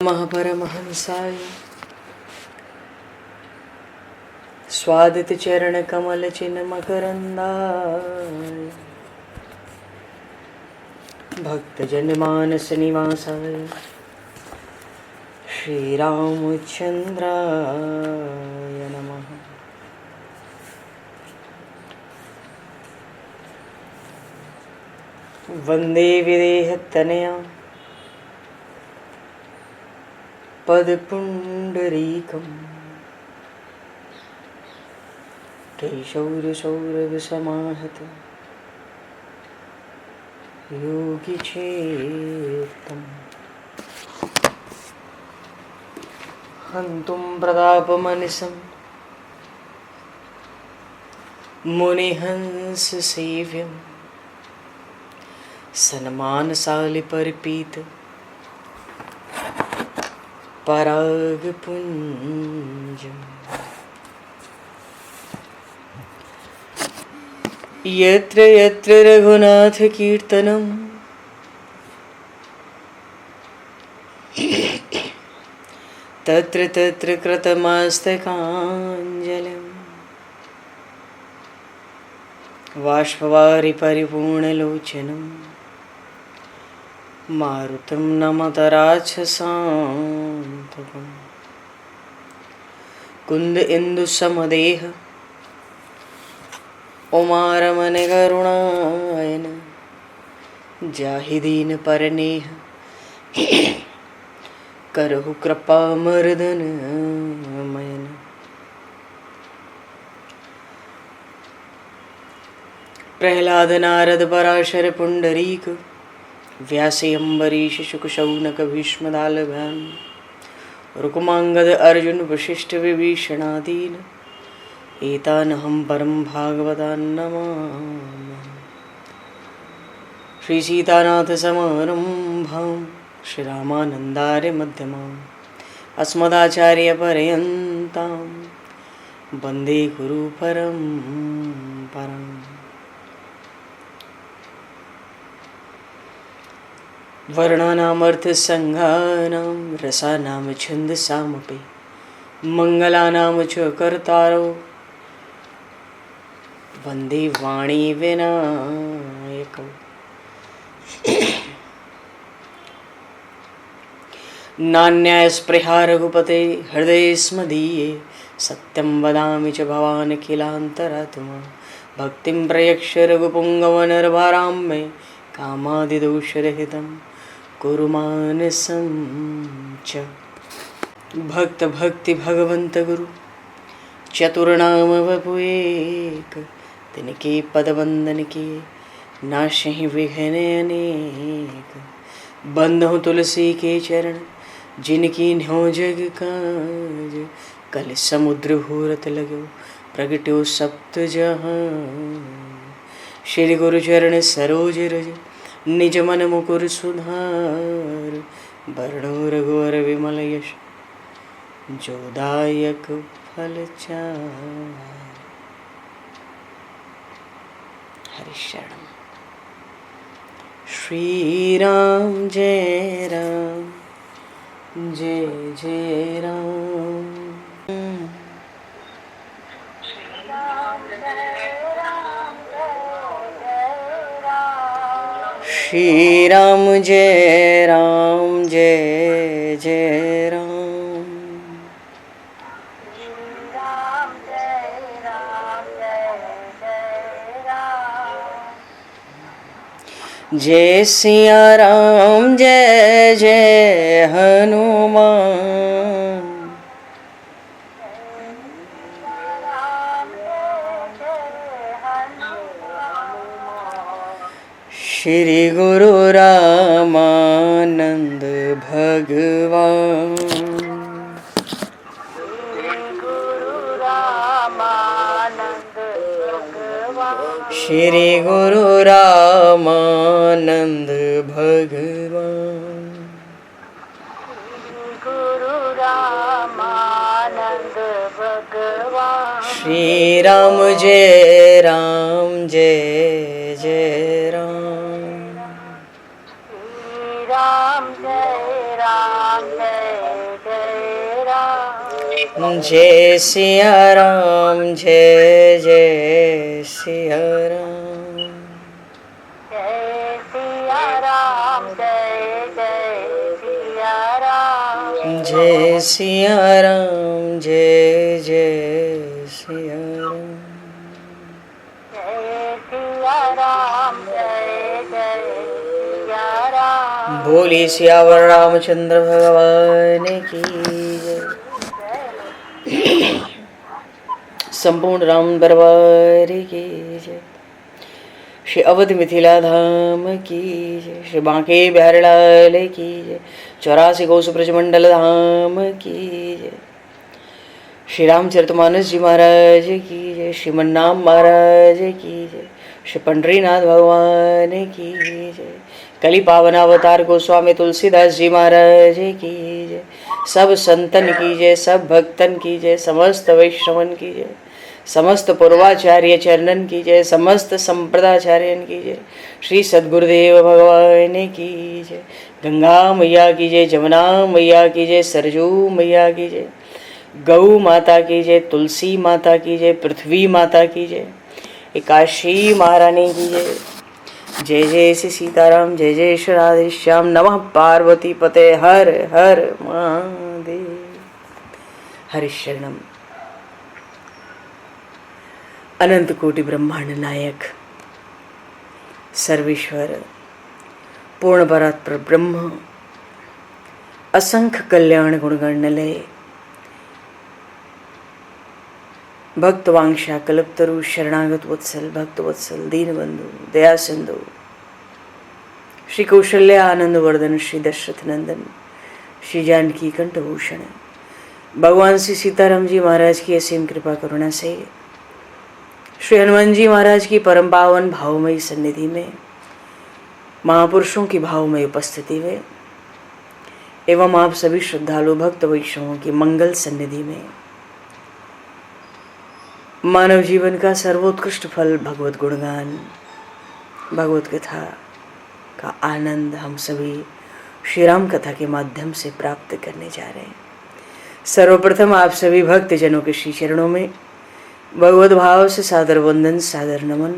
महापरमहंसाय स्वादित चरण कमल चिन्ह मकरंदाय भक्तजन मानस निवासाय श्री रामचंद्राय नमः। वंदे विदेहतनया पदपुंडरीकं केशौरसौरभसमाहत योगिचेतं हन्तुं प्रतापमनिशं मुनिहंससेव्यं सन्मानशालिपरिपीत परागपुञ्जम् यत्र यत्र रघुनाथकीर्तनं तत्र तत्र कृतमस्तकाञ्जलिं बाष्पवारि परिपूर्णलोचनं मारुतं नमत राक्षसान्तकं कुन्द इंदुसमदेह उमारमण करुणायन जाहि दीन परनेह करहु कृपा मर्दन मयन। प्रहलाद नारद पराशर पुंडरीक व्यासे अम्बरीश शुक शौनक भीष्म दालभ्याम रुक्मांगद अर्जुन वशिष्ठ विभीषणादीन एतानहं परम भागवतान् नमामि। श्री सीतानाथ समारंभां श्री रामानन्दार्य मध्यमाम् अस्मदाचार्य पर्यन्तां वन्दे गुरु परम्पराम्। वर्णानामर्थसंज्ञानां रसानां छन्दसामपि मङ्गलानां च कर्तारो वन्दे वाणी विनायकौ। नान्यास्पृहा रघुपते हृदये स्मदीये सत्यं वदामि च भवान् किलान्तरात्मा भक्तिं प्रयक्ष रघुपुङ्गवनर्वरां मे कामादिदोषरहितं कुरु मानसं च। भक्त भक्ति भगवंत गुरु चतुर्नाम वपु एक तिनके पद वंदन के नाशहि विघ्न अनेक। बंधु तुलसी के चरण जिनकी न्यो जग काज कल समुद्र घोरत लगो प्रगट्यो सप्त जहां। श्री गुरु चरण सरोज रज निज मन मुकुर सुधार वर्णो रघुवर विमल यश जोदायक फलचार। हरिशरण श्री राम जय राम जय जय राम। श्री राम जय राम जय जय राम। जय सिया राम जय जय हनुमान। श्री गुरु रामानंद भगवान। श्री गुरु रामानंद भगवान। श्री राम जय राम जय जय राम। राम जय राम जय सिया राम जय जय सिया राम। जय सिया राम जय जय सिया राम। जय सिया राम जय जय सिया राम। जय सिया राम जय जय सिया राम। बोली सियावर रामचंद्र भगवान की जय। संपूर्ण राम दरबार की जय। श्री अवध मिथिला धाम की जय। श्री बांके बिहारी लाल की जय। 84 कोस ब्रजमंडल धाम की जय। श्री रामचरितमानस जी महाराज की जय। श्रीमन्नाम महाराज की जय। श्री पंडरीनाथ भगवान की जय। कली पावन अवतार गोस्वामी तुलसीदास जी महाराज की जय। सब संतन की जय, सब भक्तन की जय, समस्त वैष्णवन की जय, समस्त पूर्वाचार्य चरणन की जय, समस्त संप्रदाचार्यन की जय। श्री सद्गुरुदेव भगवान की जय। गंगा मैया की जय, जमुना मैया की जय, सरजू मैया की जय, गौ माता की जय, तुलसी माता की जय, पृथ्वी माता की जय, एकाशी महारानी की जय। जय जय श्री सीताराम जय जय श्री राधेश्याम। नमः पार्वती पते हर हर महादेव। हरि शरणम। अनंत कोटि ब्रह्मांड नायक सर्वेश्वर पूर्ण परात्पर ब्रह्म असंख्य कल्याण गुणगणलय भक्तवांशा कल्पतरु शरणागत वत्सल भक्त वत्सल दीनबंधु दया सिंधु श्री कौशल्य आनंद वर्धन श्री दशरथ नंदन श्री जानकी कंठभूषण भगवान श्री सीताराम जी महाराज की असीम कृपा करुणा से श्री हनुमान जी महाराज की परम पावन भावमयी सन्निधि में महापुरुषों की भावमयी उपस्थिति में एवं आप सभी श्रद्धालु भक्त वैष्णवों की मंगल सन्निधि में मानव जीवन का सर्वोत्कृष्ट फल भगवत गुणगान भगवत कथा का आनंद हम सभी श्री राम कथा के माध्यम से प्राप्त करने जा रहे हैं। सर्वप्रथम आप सभी भक्त जनों के श्री चरणों में भगवत भाव से सादर वंदन सादर नमन।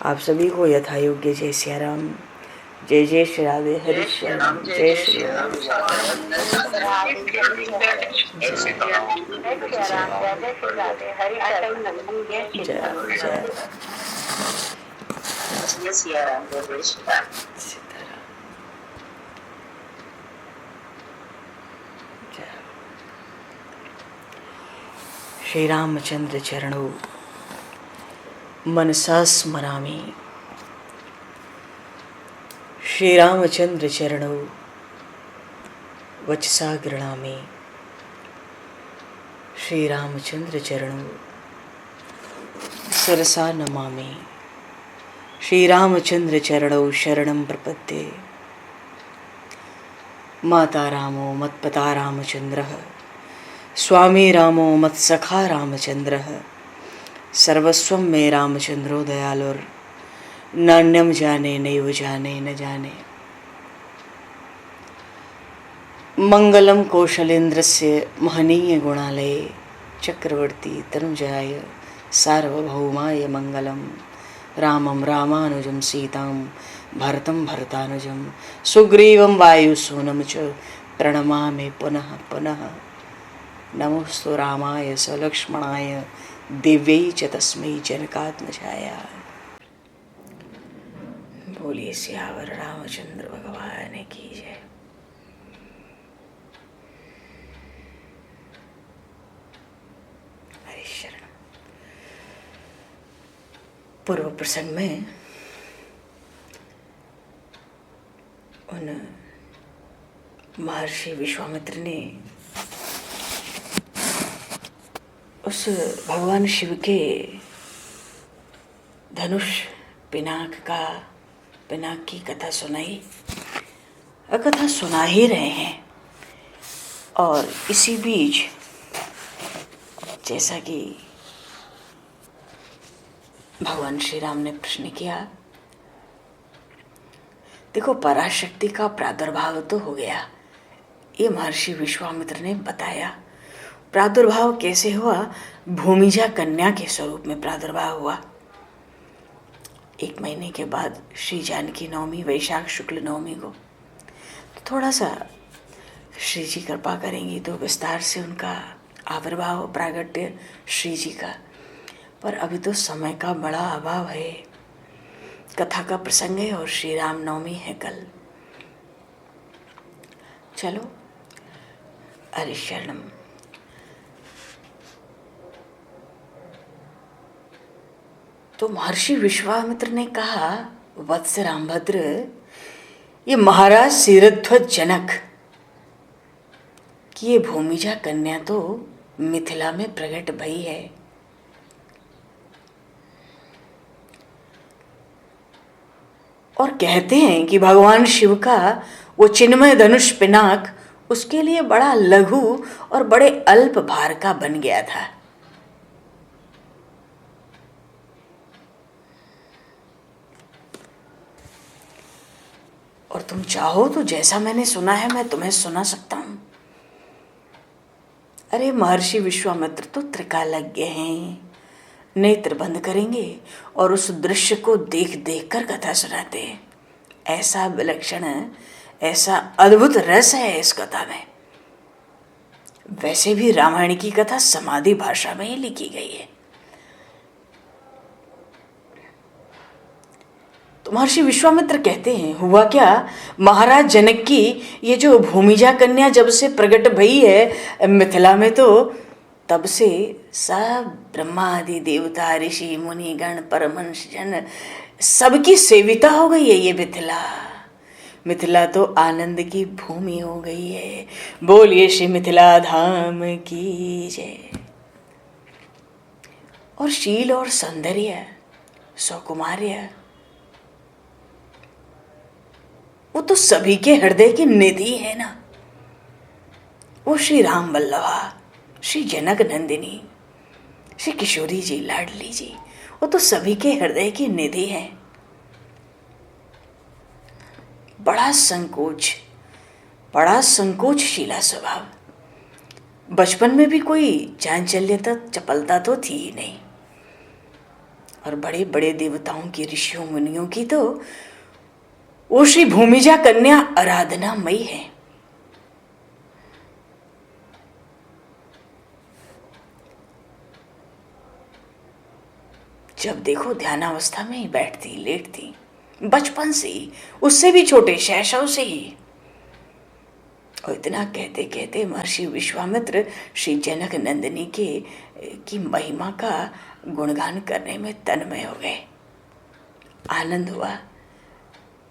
आप सभी को यथा योग्य जय सिया राम जय जय श्री राधे हरि श्याम जय श्री राम श्री रामचंद्र चरणों मनसा स्मरामि। श्री रामचंद्र चरणों वचसा गृणामि। श्री रामचंद्र चरणों सरसा नमामि। श्री रामचंद्र चरणों शरणं प्रपद्ये। माता रामो मत्पता रामचंद्रः स्वामी रामो मत्सखा रामचंद्रः सर्वस्वं मे रामचंद्रो दयालुर नान्यम जाने नैव जाने न जाने। मंगलम कौशलेन्द्रस्य महनीय गुणालये चक्रवर्ती तनुजाय सार्वभौमाय मंगलम। रामं रामानुजं सीतां भरतं भरतानुजं सुग्रीवं वायुसूनं च प्रणमामि पुनः पुनः। नमोस्तु रामाय सलक्ष्मणाय दिव्यै च तस्मै जनकात्मजाय। बोलिए सियावर रामचंद्र भगवान की जय। हरि शरण। पूर्व प्रसंग में उन महर्षि विश्वामित्र ने उस भगवान शिव के धनुष पिनाक की कथा सुनाई। कथा सुना ही रहे हैं और इसी बीच जैसा कि भगवान श्री राम ने प्रश्न किया, देखो पराशक्ति का प्रादुर्भाव तो हो गया, ये महर्षि विश्वामित्र ने बताया। प्रादुर्भाव कैसे हुआ? भूमिजा कन्या के स्वरूप में प्रादुर्भाव हुआ। 1 महीने के बाद श्री जानकी नवमी, वैशाख शुक्ल नवमी को, तो थोड़ा सा श्री जी कृपा करेंगी तो विस्तार से उनका आविर्भाव, प्रागट्य श्री जी का। पर अभी तो समय का बड़ा अभाव है। कथा का प्रसंग है और श्री राम नवमी है कल। चलो, हरिशरणम। तो महर्षि विश्वामित्र ने कहा, वत्स रामभद्र, ये महाराज सिरध्वज जनक कि ये भूमिजा कन्या तो मिथिला में प्रकट भई है। और कहते हैं कि भगवान शिव का वो चिन्मय धनुष पिनाक उसके लिए बड़ा लघु और बड़े अल्प भार का बन गया था। और तुम चाहो तो जैसा मैंने सुना है मैं तुम्हें सुना सकता हूं। अरे महर्षि विश्वामित्र तो त्रिकालज्ञ हैं, नेत्र बंद करेंगे और उस दृश्य को देख देख कर कथा सुनाते हैं। ऐसा विलक्षण, ऐसा अद्भुत रस है इस कथा में। वैसे भी रामायण की कथा समाधि भाषा में ही लिखी गई है। तो महर्षि विश्वामित्र कहते हैं, हुआ क्या, महाराज जनक की ये जो भूमिजा कन्या जब से प्रकट भई है मिथिला में, तो तब से सब ब्रह्मा आदि देवता, ऋषि मुनि गण, परमहंस जन सबकी सेविता हो गई है ये मिथिला। मिथिला तो आनंद की भूमि हो गई है। बोलिए श्री मिथिला धाम की जय। और शील और सौंदर्य, सौकुमार्य, वो तो सभी के हृदय की निधि है ना। वो श्री राम वल्लभा, श्री जनक नंदिनी, श्री किशोरी जी, लाडली जी, वो तो सभी के हृदय की निधि है। बड़ा संकोचशीला स्वभाव। बचपन में भी कोई चांचल्यता, चपलता तो थी ही नहीं। और बड़े बड़े देवताओं की, ऋषियों मुनियों की तो वो श्री भूमिजा कन्या आराधनामयी है। जब देखो ध्यानावस्था में ही बैठती, लेटती, बचपन से ही, उससे भी छोटे शैशव से ही। और इतना कहते कहते महर्षि विश्वामित्र श्री जनक नंदिनी की महिमा का गुणगान करने में तन्मय हो गए। आनंद हुआ।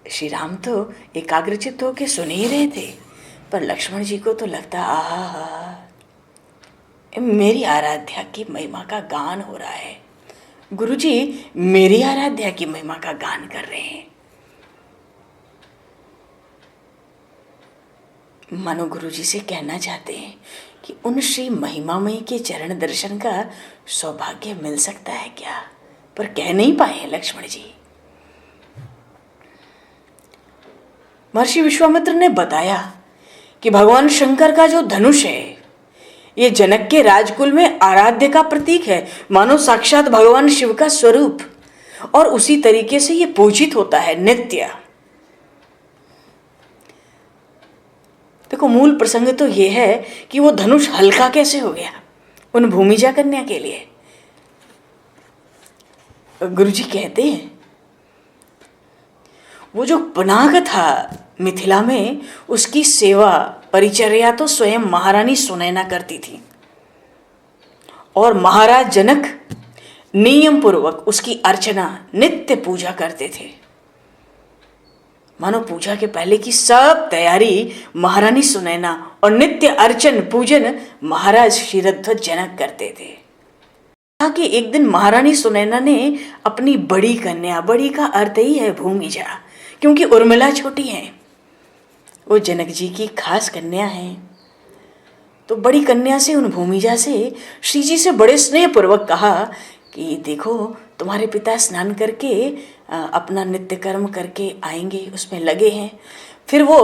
श्री राम तो एकाग्रचित्त होकर सुन ही रहे थे, पर लक्ष्मण जी को तो लगता, आहा, मेरी आराध्या की महिमा का गान हो रहा है। गुरुजी मेरी आराध्या की महिमा का गान कर रहे हैं। मानो गुरुजी से कहना चाहते हैं कि उन श्री महिमामयी के चरण दर्शन का सौभाग्य मिल सकता है क्या, पर कह नहीं पाए लक्ष्मण जी। महर्षि विश्वामित्र ने बताया कि भगवान शंकर का जो धनुष है ये जनक के राजकुल में आराध्य का प्रतीक है, मानो साक्षात भगवान शिव का स्वरूप। और उसी तरीके से ये पूजित होता है नित्य। देखो मूल प्रसंग तो ये है कि वो धनुष हल्का कैसे हो गया उन भूमिजा कन्या के लिए। गुरुजी कहते हैं वो जो पनाग था मिथिला में, उसकी सेवा परिचर्या तो स्वयं महारानी सुनैना करती थी। और महाराज जनक नियम पूर्वक उसकी अर्चना, नित्य पूजा करते थे। मानो पूजा के पहले की सब तैयारी महारानी सुनैना और नित्य अर्चन पूजन महाराज शिरध्वज जनक करते थे। कि एक दिन महारानी सुनैना ने अपनी बड़ी कन्या, बड़ी का अर्थ ही है भूमिजा, क्योंकि उर्मिला छोटी है, वो जनक जी की खास कन्या है। तो बड़ी कन्या से, उन भूमिजा से श्री जी से बड़े स्नेह पूर्वक कहा कि देखो तुम्हारे पिता स्नान करके अपना नित्य कर्म करके आएंगे, उसमें लगे हैं, फिर वो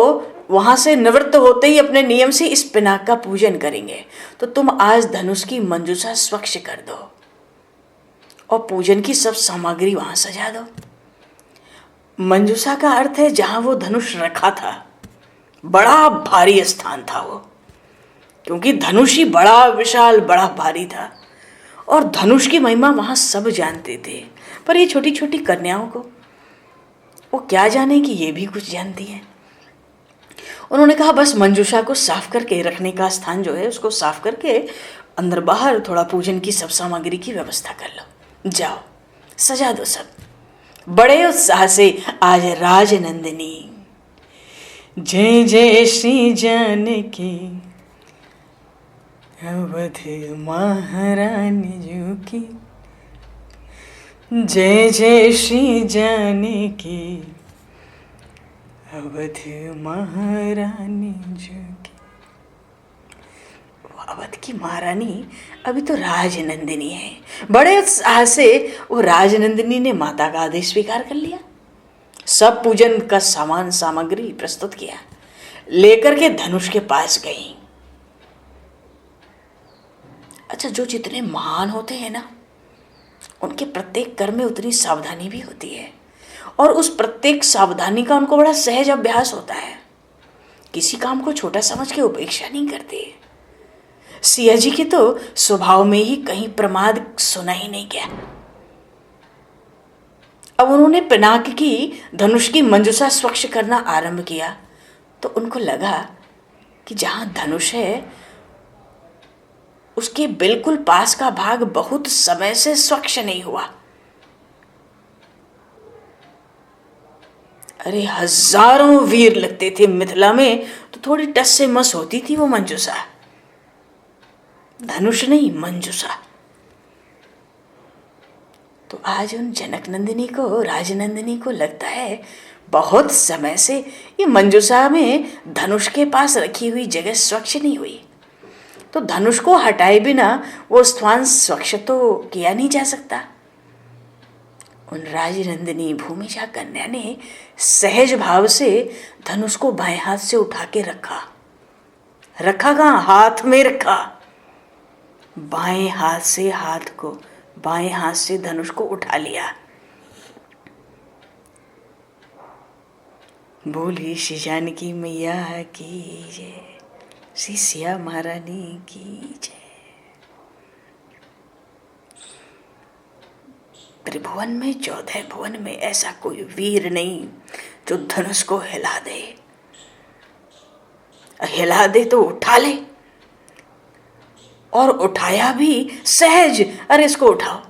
वहां से निवृत्त होते ही अपने नियम से इस पिनाक का पूजन करेंगे। तो तुम आज धनुष की मंजूषा स्वच्छ कर दो और पूजन की सब सामग्री वहां सजा दो। मंजूषा का अर्थ है जहां वो धनुष रखा था, बड़ा भारी स्थान था वो, क्योंकि धनुष ही बड़ा विशाल बड़ा भारी था और धनुष की महिमा वहां सब जानते थे। पर ये छोटी छोटी कन्याओं को वो क्या जाने कि ये भी कुछ जानती है। उन्होंने कहा बस मंजूषा को साफ करके रखने का स्थान जो है उसको साफ करके अंदर बाहर थोड़ा पूजन की सब सामग्री की व्यवस्था कर लो, जाओ सजा दो सब। बड़े उत्साह से आज राजनंदिनी जय जय श्री जानकी अवध महारानी जू की, जय जय श्री जानकी अवध महारानी जू की। वो अवध की महारानी अभी तो राजनंदिनी है। बड़े उत्साह से वो राजनंदिनी ने माता का आदेश स्वीकार कर लिया, सब पूजन का सामान सामग्री प्रस्तुत किया, लेकर के धनुष के पास गई। अच्छा, जो जितने महान होते हैं ना, उनके प्रत्येक कर्म में उतनी सावधानी भी होती है और उस प्रत्येक सावधानी का उनको बड़ा सहज अभ्यास होता है। किसी काम को छोटा समझ के उपेक्षा नहीं करते। सिया जी के तो स्वभाव में ही कहीं प्रमाद सुना ही नहीं गया। अब उन्होंने पिनाक की धनुष की मंजूषा स्वच्छ करना आरंभ किया तो उनको लगा कि जहां धनुष है उसके बिल्कुल पास का भाग बहुत समय से स्वच्छ नहीं हुआ। अरे हजारों वीर लगते थे मिथिला में, तो थोड़ी टस से मस होती थी वो मंजूषा, धनुष नहीं मंजूषा। तो आज उन जनक नंदिनी को, राजनंदिनी को लगता है बहुत समय से ये मंजूषा में धनुष के पास रखी हुई जगह स्वच्छ नहीं हुई। तो धनुष को हटाए बिना वो स्थान स्वच्छ तो किया नहीं जा सकता। उन राजनंदिनी भूमिजा कन्या ने सहज भाव से धनुष को बाएं हाथ से उठा के रखा। रखा कहाँ? हाथ में रखा। बाएं हाथ से धनुष को उठा लिया। बोली श्री जानकी मैया की जय, श्री सिया महारानी की जय। त्रिभुवन में 14 भुवन में ऐसा कोई वीर नहीं जो धनुष को हिला दे। हिला दे तो उठा ले, और उठाया भी सहज। अरे इसको उठाओ,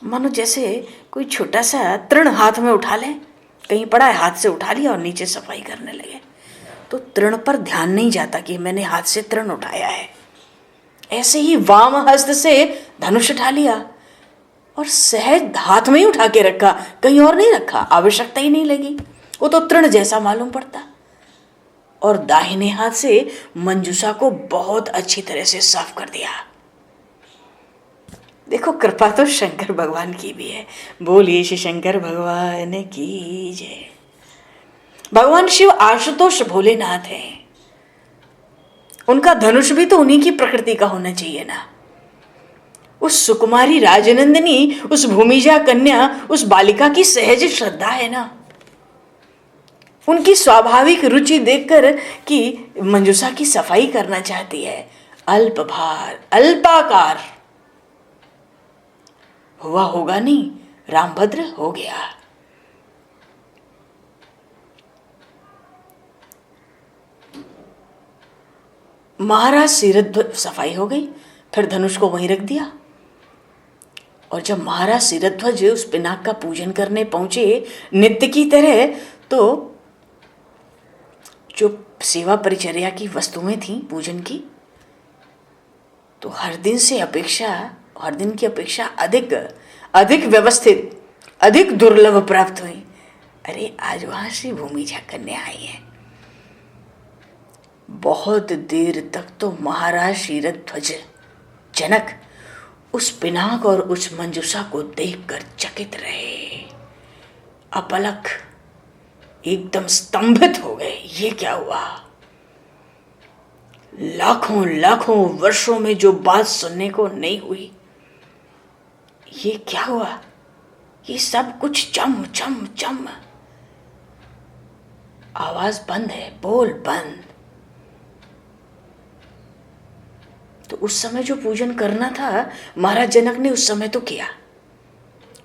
मानो जैसे कोई छोटा सा तृण हाथ में उठा ले, कहीं पड़ा है हाथ से उठा लिया और नीचे सफाई करने लगे, तो तृण पर ध्यान नहीं जाता कि मैंने हाथ से तृण उठाया है। ऐसे ही वाम हस्त से धनुष उठा लिया और सहज हाथ में ही उठा के रखा, कहीं और नहीं रखा, आवश्यकता ही नहीं लगी, वो तो तृण जैसा मालूम पड़ता। और दाहिने हाथ से मंजूषा को बहुत अच्छी तरह से साफ कर दिया। देखो, कृपा तो शंकर भगवान की भी है। बोलिए श्री शंकर भगवान की जय। भगवान शिव आशुतोष भोलेनाथ हैं, उनका धनुष भी तो उन्हीं की प्रकृति का होना चाहिए ना। उस सुकुमारी राजनंदिनी, उस भूमिजा कन्या, उस बालिका की सहज श्रद्धा है ना, उनकी स्वाभाविक रुचि देखकर कि मंजूषा की सफाई करना चाहती है। अल्प भार, अल्पाकार हुआ होगा नहीं, रामभद्र हो गया। महाराज सिरध्वज सफाई हो गई, फिर धनुष को वहीं रख दिया। और जब महाराज सिरध्वज उस पिनाक का पूजन करने पहुंचे नित्य की तरह, तो जो सेवा परिचर्या की वस्तुएं थी पूजन की, तो हर दिन की अपेक्षा अधिक व्यवस्थित, अधिक दुर्लभ प्राप्त हुई। अरे आज वहां से भूमिजा कन्या आई है। बहुत देर तक तो महाराज क्षीरध्वज जनक उस पिनाक और उस मंजूषा को देखकर चकित रहे, अपलक। एकदम स्तंभित हो गए। ये क्या हुआ? लाखों लाखों वर्षों में जो बात सुनने को नहीं हुई, ये क्या हुआ? ये सब कुछ चम चम चम। आवाज बंद है, बोल बंद। तो उस समय जो पूजन करना था महाराज जनक ने उस समय तो किया,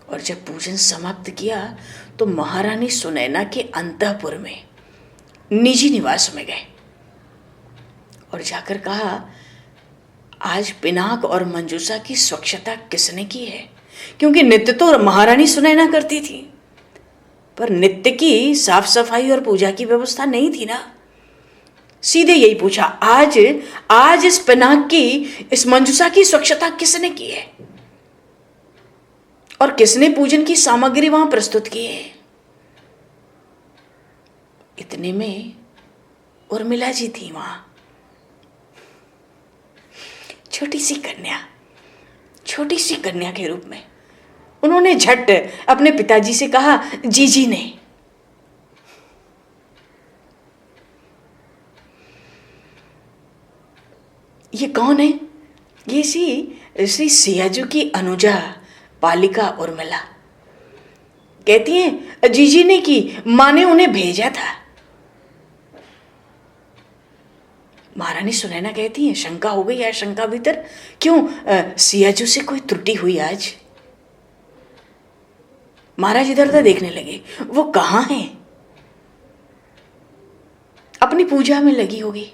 और जब पूजन समाप्त किया तो महारानी सुनैना के अंतःपुर में निजी निवास में गए और जाकर कहा, आज पिनाक और मंजूषा की स्वच्छता किसने की है? क्योंकि नित्य तो महारानी सुनैना करती थी, पर नित्य की साफ सफाई और पूजा की व्यवस्था नहीं थी ना। सीधे यही पूछा, आज इस पिनाक की, इस मंजूषा की स्वच्छता किसने की है और किसने पूजन की सामग्री वहां प्रस्तुत की है? इतने में उर्मिला जी थी वहां, छोटी सी कन्या के रूप में। उन्होंने झट अपने पिताजी से कहा, जीजी ने। ये कौन है? ये श्री सियाजू की अनुजा बालिका उर्मिला। कहती हैं जीजी ने की, माँ ने उन्हें भेजा था। महारानी सुनैना कहती है, शंका हो गई। यार शंका भीतर क्यों? सियाजू से कोई त्रुटि हुई आज? महाराज इधर उधर देखने लगे, वो कहाँ है? अपनी पूजा में लगी होगी।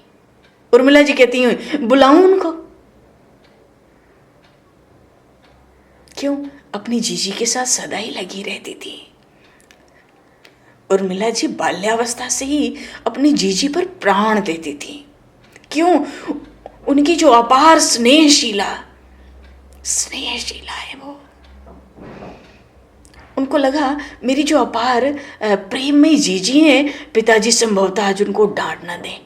उर्मिला जी कहती हैं, बुलाऊं उनको? क्यों? अपनी जीजी के साथ सदा ही लगी रहती थी। उर्मिला जी बाल्यावस्था से ही अपनी जीजी पर प्राण देती थी। क्यों? उनकी जो अपार स्नेहशीला है वो। उनको लगा मेरी जो अपार प्रेममयी जीजी हैं, पिताजी संभवतः आज उनको डांट ना दें।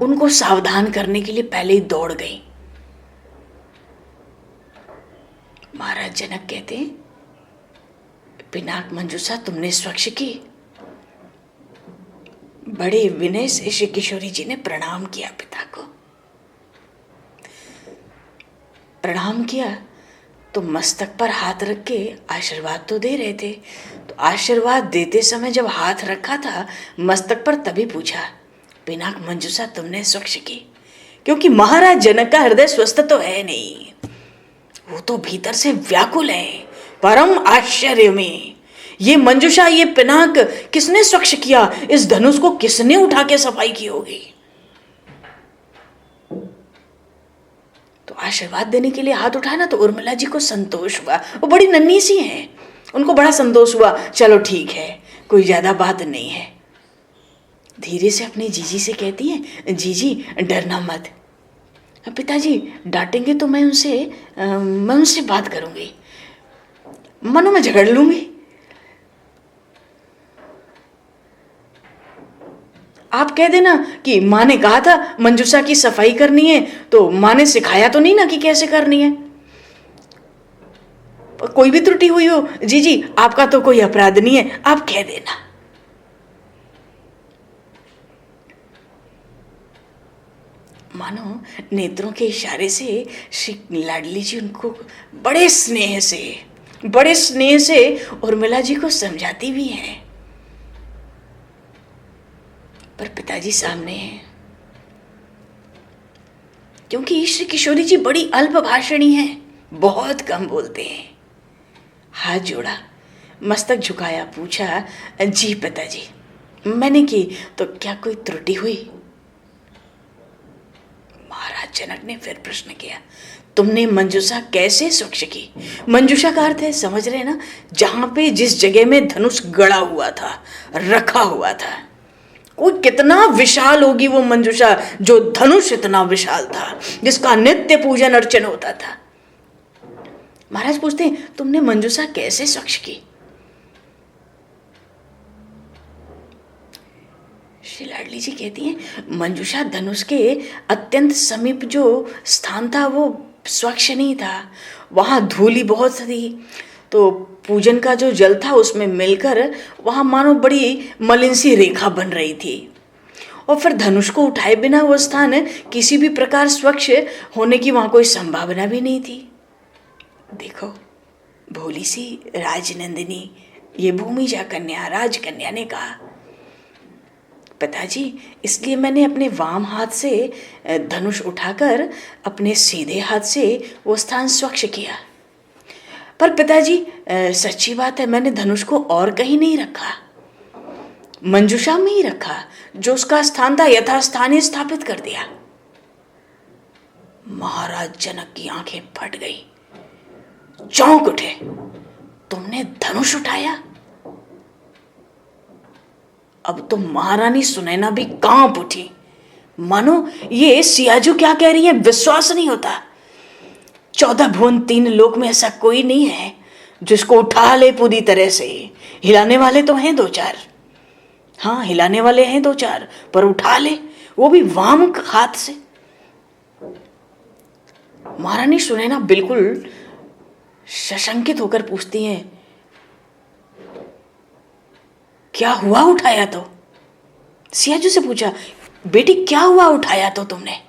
उनको सावधान करने के लिए पहले ही दौड़ गई। महाराज जनक कहते हैं, पिनाक मंजूषा तुमने स्वच्छ की? बड़े विनय से श्री किशोरी जी ने प्रणाम किया पिता को। प्रणाम किया तो मस्तक पर हाथ रख के आशीर्वाद तो दे रहे थे। तो आशीर्वाद देते समय जब हाथ रखा था मस्तक पर, तभी पूछा, पिनाक मंजूषा तुमने स्वच्छ की? क्योंकि महाराज जनक का हृदय स्वस्थ तो है नहीं, वो तो भीतर से व्याकुल है परम आश्चर्य में। ये मंजूषा, ये पिनाक किसने स्वच्छ किया? इस धनुष को किसने उठा के सफाई की होगी? तो आशीर्वाद देने के लिए हाथ उठाना तो उर्मिला जी को संतोष हुआ। वो बड़ी नन्ही सी हैं, उनको बड़ा संतोष हुआ। चलो ठीक है, कोई ज्यादा बात नहीं है। धीरे से अपनी जीजी से कहती हैं, जीजी डरना मत। पिताजी डांटेंगे तो मैं उनसे बात करूंगी, मनो में झगड़ लूंगी। आप कह देना कि माँ ने कहा था मंजूषा की सफाई करनी है, तो माँ ने सिखाया तो नहीं ना कि कैसे करनी है। कोई भी त्रुटि हुई हो जीजी, आपका तो कोई अपराध नहीं है, आप कह देना। मानो नेत्रों के इशारे से श्री लाडली जी उनको बड़े स्नेह से उर्मिला जी को समझाती भी हैं, पर पिताजी सामने हैं। क्योंकि श्री किशोरी जी बड़ी अल्प भाषणी हैं, बहुत कम बोलते हैं। हाथ जोड़ा, मस्तक झुकाया, पूछा, जी पिताजी मैंने की, तो क्या कोई त्रुटि हुई? महाराज जनक ने फिर प्रश्न किया, तुमने मंजूषा कैसे स्वच्छ की? मंजूषा का अर्थ है, समझ रहे ना, जहां पे जिस जगह में धनुष गड़ा हुआ था, रखा हुआ था। कोई कितना विशाल होगी वो मंजूषा, जो धनुष इतना विशाल था, जिसका नित्य पूजन अर्चन होता था। महाराज पूछते हैं, तुमने मंजूषा कैसे स्वच्छ की? श्री लाडली जी कहती हैं, मंजूषा धनुष के अत्यंत समीप जो स्थान था वो स्वच्छ नहीं था, वहां धूली बहुत थी। तो पूजन का जो जल था उसमें मिलकर वहाँ मानो बड़ी मलिन सी रेखा बन रही थी। और फिर धनुष को उठाए बिना वो स्थान किसी भी प्रकार स्वच्छ होने की वहाँ कोई संभावना भी नहीं थी। देखो, भोली सी राजनंदिनी, ये भूमिजा कन्या, राजकन्या ने कहा, पिताजी इसलिए मैंने अपने वाम हाथ से धनुष उठाकर अपने सीधे हाथ से वो स्थान स्वच्छ किया। पर पिताजी सच्ची बात है, मैंने धनुष को और कहीं नहीं रखा, मंजूषा में ही रखा, जो उसका स्थान था यथास्थान ही स्थापित कर दिया। महाराज जनक की आंखें फट गई, चौंक उठे। तुमने धनुष उठाया? अब तो महारानी सुनैना भी कांप उठी, मानो ये सियाजू क्या कह रही है विश्वास नहीं होता। 14 भुवन 3 लोक में ऐसा कोई नहीं है जिसको उठा ले पूरी तरह से। हिलाने वाले तो हैं 2-4, हाँ हिलाने वाले हैं 2-4, पर उठा ले वो भी वाम हाथ से। महारानी सुनैना बिल्कुल सशंकित होकर पूछती हैं, क्या हुआ उठाया तो? सियाजू से पूछा, बेटी क्या हुआ उठाया तो तुमने?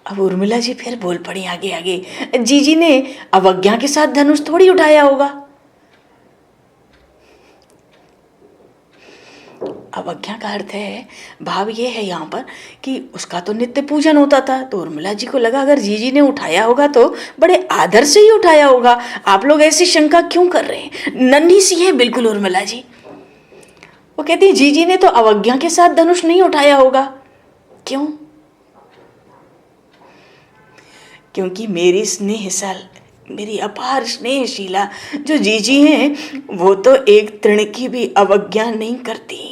अब उर्मिला जी फिर बोल पड़ी आगे आगे, जीजी ने अवज्ञा के साथ धनुष थोड़ी उठाया होगा। अवज्ञा का अर्थ है, भाव ये है यहाँ पर कि उसका तो नित्य पूजन होता था, तो उर्मिला जी को लगा अगर जीजी ने उठाया होगा तो बड़े आदर से ही उठाया होगा। आप लोग ऐसी शंका क्यों कर रहे हैं? नन्ही सी है बिल्कुल उर्मिला जी। वो कहती है जीजी ने तो अवज्ञा के साथ धनुष नहीं उठाया होगा। क्यों? क्योंकि मेरी स्नेहशाल, मेरी अपार स्नेहशीला जो जीजी हैं वो तो एक तृण की भी अवज्ञा नहीं करती।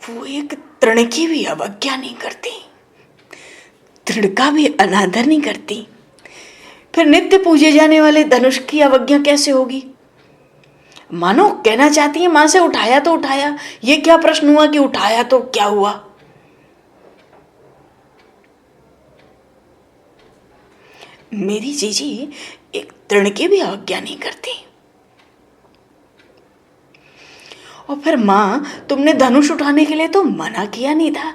वो एक तृण की भी अवज्ञा नहीं करती, तृण का भी अनादर नहीं करती। फिर नित्य पूजे जाने वाले धनुष की अवज्ञा कैसे होगी? मानो कहना चाहती है मां से उठाया तो उठाया, ये क्या प्रश्न हुआ कि उठाया तो क्या हुआ? मेरी जीजी एक तृण की भी अवज्ञा नहीं करती। और फिर मां, तुमने धनुष उठाने के लिए तो मना किया नहीं था।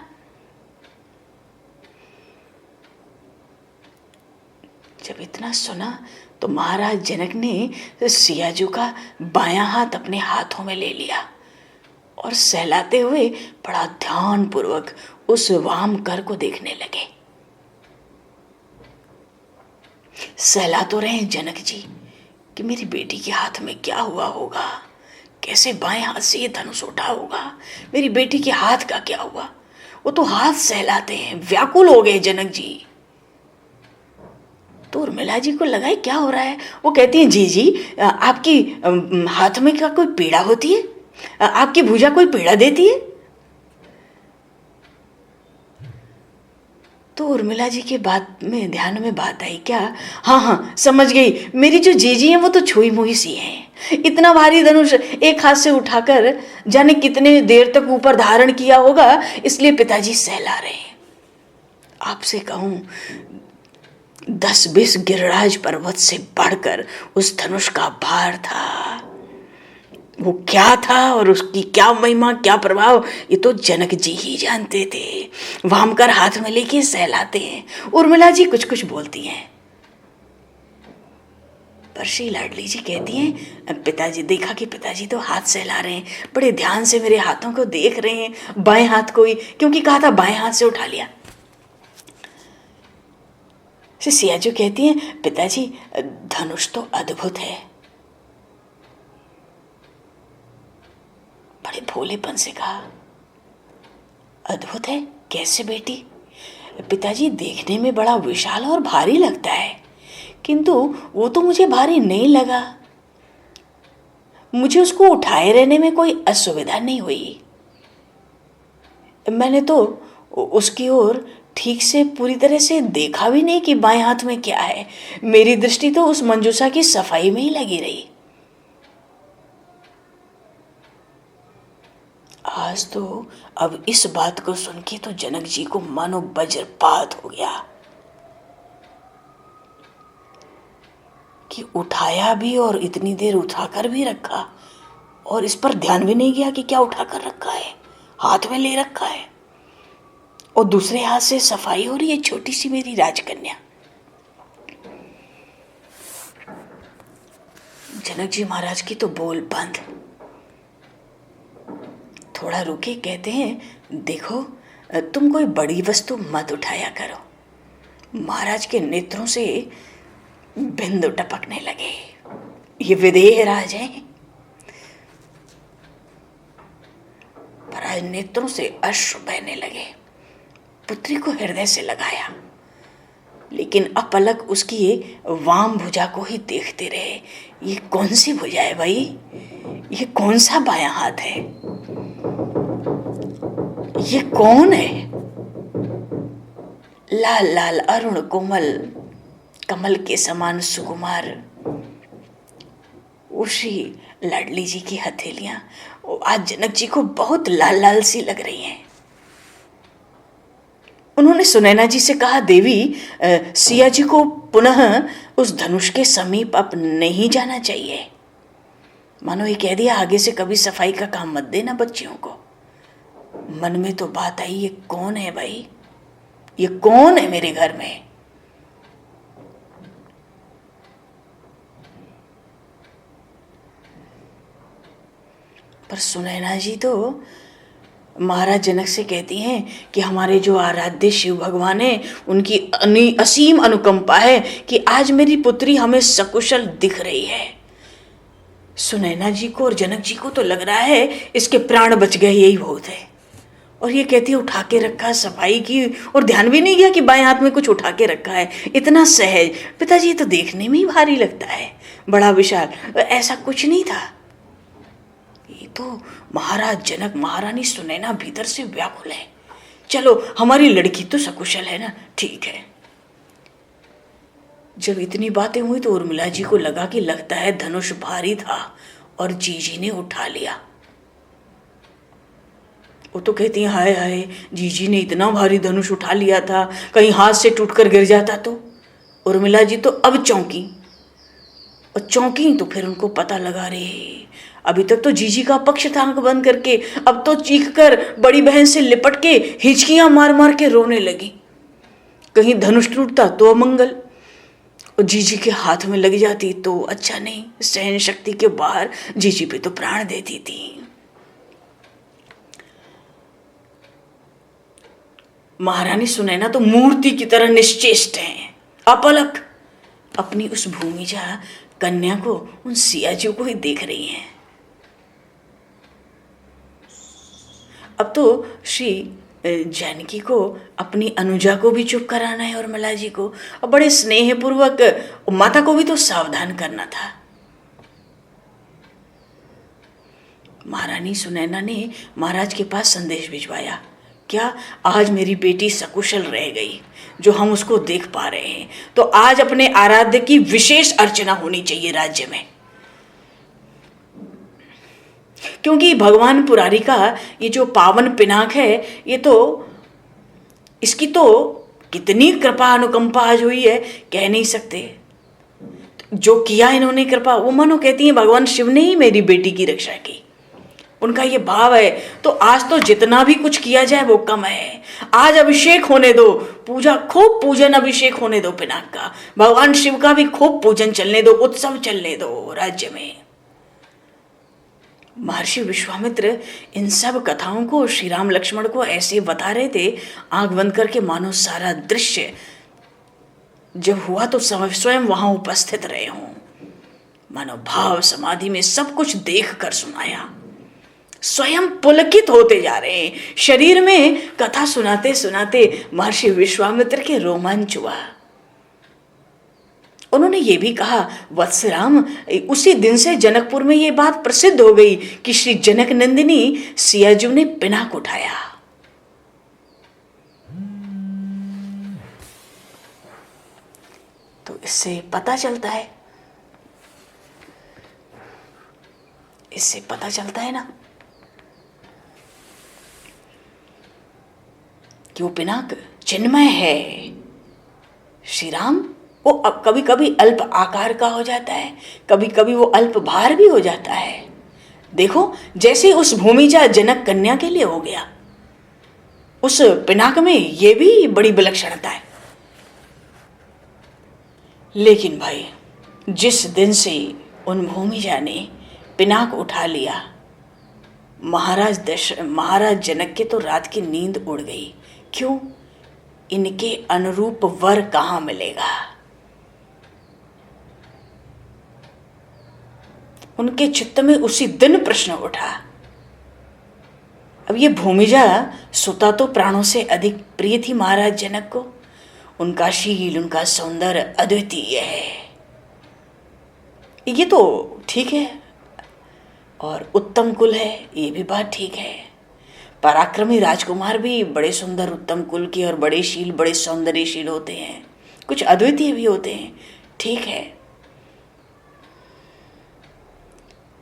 जब इतना सुना तो महाराज जनक ने सियाजू का बायां हाथ अपने हाथों में ले लिया और सहलाते हुए बड़ा ध्यान पूर्वक उस वाम कर को देखने लगे। सहला तो रहे जनक जी कि मेरी बेटी के हाथ में क्या हुआ होगा, कैसे बाएं हाथ से ये धनुष उठा होगा, मेरी बेटी के हाथ का क्या हुआ। वो तो हाथ सहलाते हैं, व्याकुल हो गए जनक जी। तो उर्मिला जी को लगा क्या हो रहा है। वो कहती हैं जी जी आपकी हाथ में क्या कोई पीड़ा होती है? आपकी भुजा कोई पीड़ा देती है? तो उर्मिला जी के बात में ध्यान में बात आई क्या? हाँ समझ गई, मेरी जो जीजी हैं वो तो छुई मुई सी हैं। इतना भारी धनुष एक हाथ से उठाकर जाने कितने देर तक ऊपर धारण किया होगा, इसलिए पिताजी सहला रहे हैं। आपसे कहूं 10-20 गिरिराज पर्वत से बढ़कर उस धनुष का भार था। वो क्या था और उसकी क्या महिमा, क्या प्रभाव, ये तो जनक जी ही जानते थे। वामकर हाथ में लेके सहलाते हैं। उर्मिला जी कुछ कुछ बोलती हैं, पर श्री लाडली जी कहती हैं पिताजी, देखा कि पिताजी तो हाथ सहला रहे हैं, बड़े ध्यान से मेरे हाथों को देख रहे हैं, बाएं हाथ को ही, क्योंकि कहा था बाएं हाथ से उठा लिया। सियाजू कहती हैं पिताजी धनुष तो अद्भुत है। बड़े भोलेपन से कहा, अद्भुत है कैसे बेटी? पिताजी देखने में बड़ा विशाल और भारी लगता है, किंतु वो तो मुझे भारी नहीं लगा। मुझे उसको उठाए रहने में कोई असुविधा नहीं हुई। मैंने तो उसकी ओर ठीक से पूरी तरह से देखा भी नहीं कि बाएं हाथ में क्या है। मेरी दृष्टि तो उस मंजूषा की सफाई में ही लगी रही। आज तो अब इस बात को सुन के तो जनक जी को मानो वज्रपात हो गया कि उठाया भी और इतनी देर उठाकर भी रखा और इस पर ध्यान भी नहीं गया कि क्या उठाकर रखा है, हाथ में ले रखा है और दूसरे हाथ से सफाई हो रही है छोटी सी मेरी राजकन्या। जनक जी महाराज की तो बोल बंद। थोड़ा रुके, कहते हैं देखो तुम कोई बड़ी वस्तु मत उठाया करो। महाराज के नेत्रों से बिंदु टपकने लगे। ये विदेह राज हैं, पर आज नेत्रों से अश्रु बहने लगे। पुत्री को हृदय से लगाया, लेकिन अपलक उसकी वाम भुजा को ही देखते रहे। ये कौन सी भुजा है भाई, ये कौन सा बायां हाथ है, ये कौन है? लाल लाल अरुण कोमल कमल के समान सुकुमार उसी लाडली जी की हथेलियां आज जनक जी को बहुत लाल लाल सी लग रही हैं। उन्होंने सुनैना जी से कहा, देवी सिया जी को पुनः उस धनुष के समीप अब नहीं जाना चाहिए। मानो ये कह दिया आगे से कभी सफाई का काम मत देना बच्चियों को। मन में तो बात आई, ये कौन है भाई, ये कौन है मेरे घर में? पर सुनैना जी तो महाराज जनक से कहती हैं कि हमारे जो आराध्य शिव भगवान हैं उनकी असीम अनुकंपा है कि आज मेरी पुत्री हमें सकुशल दिख रही है। सुनैना जी को और जनक जी को तो लग रहा है इसके प्राण बच गए, यही बहुत है। और ये कहती है उठा के रखा, सफाई की और ध्यान भी नहीं गया कि बाएं हाथ में कुछ उठा के रखा है। इतना सहज, पिताजी ये तो देखने में ही भारी लगता है, बड़ा विशाल, ऐसा कुछ नहीं था। ये तो महाराज जनक महारानी सुनैना भीतर से व्याकुल है। चलो हमारी लड़की तो सकुशल है ना, ठीक है। जब इतनी बातें हुई तो उर्मिला जी को लगा कि लगता है धनुष भारी था और जीजी ने उठा लिया। वो तो कहती है हाय हाय, जीजी ने इतना भारी धनुष उठा लिया था, कहीं हाथ से टूटकर गिर जाता तो। उर्मिला जी तो अब चौंकी, और चौंकी तो फिर उनको पता लगा रे, अभी तक तो जीजी का पक्ष था आंख बंद करके, अब तो चीख कर बड़ी बहन से लिपट के हिचकियां मार मार के रोने लगी। कहीं धनुष टूटता तो अमंगल, और जीजी के हाथ में लग जाती तो अच्छा नहीं, सहन शक्ति के बाहर जीजी पे तो प्राण देती थी। महारानी सुनैना तो मूर्ति की तरह निश्चेष्ट हैं, अपलक अपनी उस भूमिजा कन्या को, उन सियाजियों को ही देख रही हैं। अब तो श्री जानकी को अपनी अनुजा को भी चुप कराना है और उर्मिला जी को, और बड़े स्नेह पूर्वक माता को भी तो सावधान करना था। महारानी सुनैना ने महाराज के पास संदेश भिजवाया, क्या आज मेरी बेटी सकुशल रह गई जो हम उसको देख पा रहे हैं, तो आज अपने आराध्य की विशेष अर्चना होनी चाहिए राज्य में। क्योंकि भगवान पुरारी का ये जो पावन पिनाक है, ये तो इसकी तो कितनी कृपा अनुकंपा आज हुई है, कह नहीं सकते। जो किया इन्होंने कृपा, वो मानो कहती है भगवान शिव ने ही मेरी बेटी की रक्षा की, उनका ये भाव है। तो आज तो जितना भी कुछ किया जाए वो कम है। आज अभिषेक होने दो, पूजा, खूब पूजन अभिषेक होने दो पिनाक का, भगवान शिव का भी खूब पूजन चलने दो, उत्सव चलने दो राज्य में। महर्षि विश्वामित्र इन सब कथाओं को श्री राम लक्ष्मण को ऐसे बता रहे थे, आंख बंद करके, मानो सारा दृश्य जब हुआ तो स्वयं वहां उपस्थित रहे हों, मानो भाव समाधि में सब कुछ देख कर सुनाया। स्वयं पुलकित होते जा रहे हैं। शरीर में कथा सुनाते सुनाते महर्षि विश्वामित्र के रोमांच हुआ। उन्होंने ये भी कहा, वत्सराम, उसी दिन से जनकपुर में ये बात प्रसिद्ध हो गई कि श्री जनक नंदिनी सियाजू ने पिनाक उठाया। तो इससे पता चलता है, इससे पता चलता है ना कि वो पिनाक चिन्मय है। श्री राम वो अब कभी कभी अल्प आकार का हो जाता है, कभी कभी वो अल्प भार भी हो जाता है। देखो जैसे उस भूमिजा जनक कन्या के लिए हो गया, उस पिनाक में ये भी बड़ी विलक्षणता है। लेकिन भाई जिस दिन से उन भूमिजा ने पिनाक उठा लिया, महाराज जनक के तो रात की नींद उड़ गई। क्यों? इनके अनुरूप वर कहाँ मिलेगा। उनके चित्त में उसी दिन प्रश्न उठा। अब ये भूमिजा सुता तो प्राणों से अधिक प्रिय थी महाराज जनक को। उनका शील, उनका सौंदर्य अद्वितीय है, ये तो ठीक है, और उत्तम कुल है, ये भी बात ठीक है। पराक्रमी राजकुमार भी बड़े सुंदर उत्तम कुल के और बड़े शील, बड़े सौंदर्यशील होते हैं, कुछ अद्वितीय भी होते हैं, ठीक है।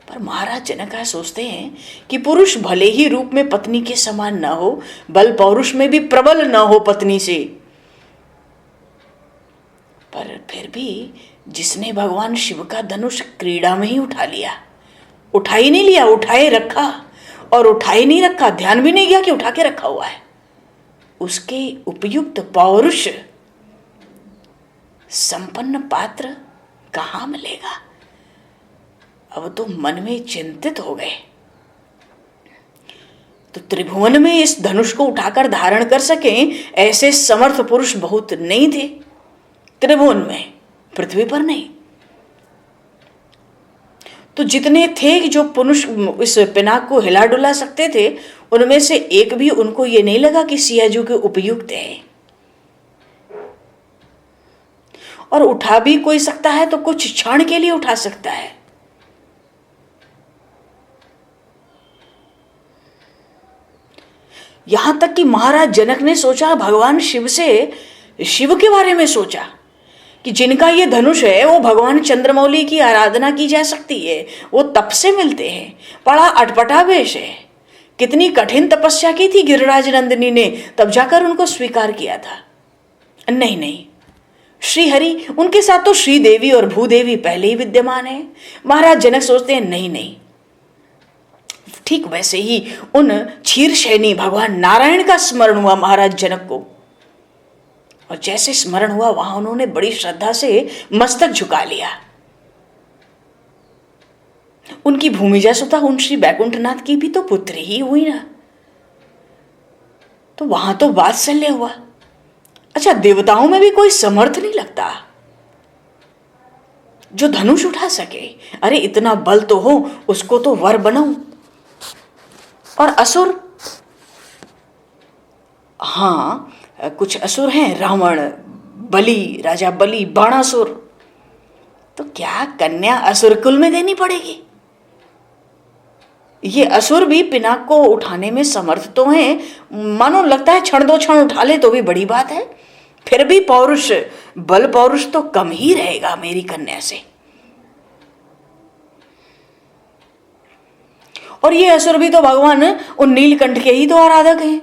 पर महाराज जनक सोचते हैं कि पुरुष भले ही रूप में पत्नी के समान न हो, बल पौरुष में भी प्रबल न हो पत्नी से, पर फिर भी जिसने भगवान शिव का धनुष क्रीड़ा में ही उठा लिया, उठा ही नहीं लिया, उठाए रखा, और उठाए नहीं रखा, ध्यान भी नहीं गया कि उठा के रखा हुआ है, उसके उपयुक्त पौरुष संपन्न पात्र कहाँ मिलेगा। अब तो मन में चिंतित हो गए। तो त्रिभुवन में इस धनुष को उठाकर धारण कर सकें ऐसे समर्थ पुरुष बहुत नहीं थे त्रिभुवन में, पृथ्वी पर नहीं। तो जितने थे कि जो पुरुष इस पिनाक को हिला डुला सकते थे, उनमें से एक भी उनको ये नहीं लगा कि सियाजू के उपयुक्त है। और उठा भी कोई सकता है तो कुछ क्षण के लिए उठा सकता है। यहां तक कि महाराज जनक ने सोचा, भगवान शिव से, शिव के बारे में सोचा कि जिनका ये धनुष है वो भगवान चंद्रमौली की आराधना की जा सकती है, वो तप से मिलते हैं, बड़ा अटपटा वेश है। कितनी कठिन तपस्या की थी गिरिराज नंदिनी ने, तब जाकर उनको स्वीकार किया था। नहीं नहीं, श्री हरि, उनके साथ तो श्री देवी और भूदेवी पहले ही विद्यमान है। महाराज जनक सोचते हैं नहीं नहीं, ठीक वैसे ही उन क्षीरशैनी भगवान नारायण का स्मरण हुआ महाराज जनक को, और जैसे स्मरण हुआ वहां उन्होंने बड़ी श्रद्धा से मस्तक झुका लिया। उनकी भूमिजा सुता उन श्री बैकुंठनाथ की भी तो पुत्री ही हुई ना, तो वहां तो वात्सल्य हुआ। अच्छा, देवताओं में भी कोई समर्थ नहीं लगता जो धनुष उठा सके। अरे इतना बल तो हो, उसको तो वर बनाऊं। और असुर, हाँ कुछ असुर हैं, रावण, बलि, राजा बलि, बाणासुर, तो क्या कन्या असुर कुल में देनी पड़ेगी। ये असुर भी पिनाक को उठाने में समर्थ तो हैं, मानो लगता है क्षण दो क्षण उठा ले तो भी बड़ी बात है, फिर भी पौरुष, बल पौरुष तो कम ही रहेगा मेरी कन्या से। और ये असुर भी तो भगवान उन नीलकंठ के ही तो आराधक हैं।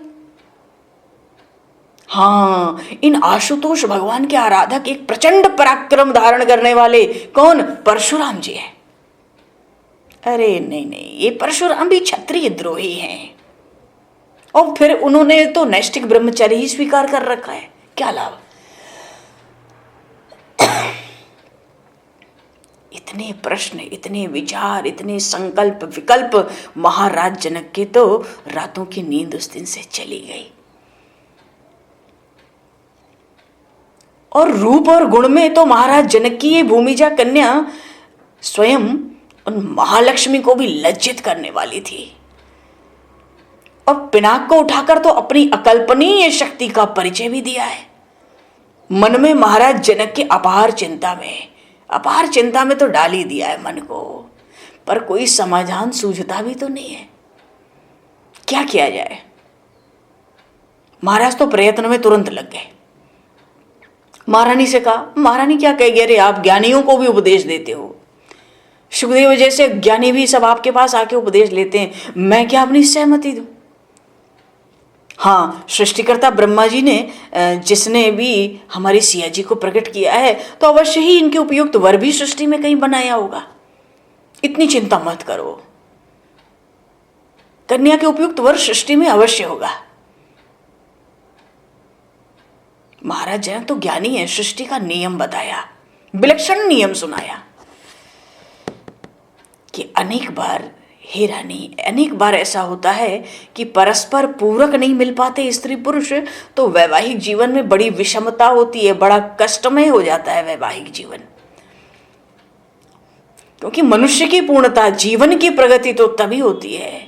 हाँ, इन आशुतोष भगवान के आराधक एक प्रचंड पराक्रम धारण करने वाले कौन? परशुराम जी हैं। अरे नहीं नहीं, ये परशुराम भी क्षत्रिय द्रोही हैं, और फिर उन्होंने तो नैष्ठिक ब्रह्मचर्य ही स्वीकार कर रखा है, क्या लाभ। इतने प्रश्न, इतने विचार, इतने संकल्प विकल्प महाराज जनक के तो रातों की नींद उस दिन से चली गई। और रूप और गुण में तो महाराज जनक की ये भूमिजा कन्या स्वयं उन महालक्ष्मी को भी लज्जित करने वाली थी। और पिनाक को उठाकर तो अपनी अकल्पनीय शक्ति का परिचय भी दिया है। मन में महाराज जनक की अपार चिंता में तो डाल ही दिया है मन को, पर कोई समाधान सूझता भी तो नहीं है। क्या किया जाए। महाराज तो प्रयत्न में तुरंत लग गए। महारानी से कहा, महारानी क्या कहेगी, अरे आप ज्ञानियों को भी उपदेश देते हो, सुखदेव जैसे ज्ञानी भी सब आपके पास आके उपदेश लेते हैं, मैं क्या अपनी सहमति दूं। हाँ, सृष्टिकर्ता ब्रह्मा जी ने जिसने भी हमारी सिया जी को प्रकट किया है तो अवश्य ही इनके उपयुक्त वर भी सृष्टि में कहीं बनाया होगा। इतनी चिंता मत करो, कन्या के उपयुक्त वर सृष्टि में अवश्य होगा। महाराज जनक तो ज्ञानी है, सृष्टि का नियम बताया, विलक्षण नियम सुनाया कि अनेक बार, हे रानी, अनेक बार ऐसा होता है कि परस्पर पूरक नहीं मिल पाते स्त्री पुरुष, तो वैवाहिक जीवन में बड़ी विषमता होती है, बड़ा कष्टमय हो जाता है वैवाहिक जीवन। क्योंकि मनुष्य की पूर्णता, जीवन की प्रगति तो तभी होती है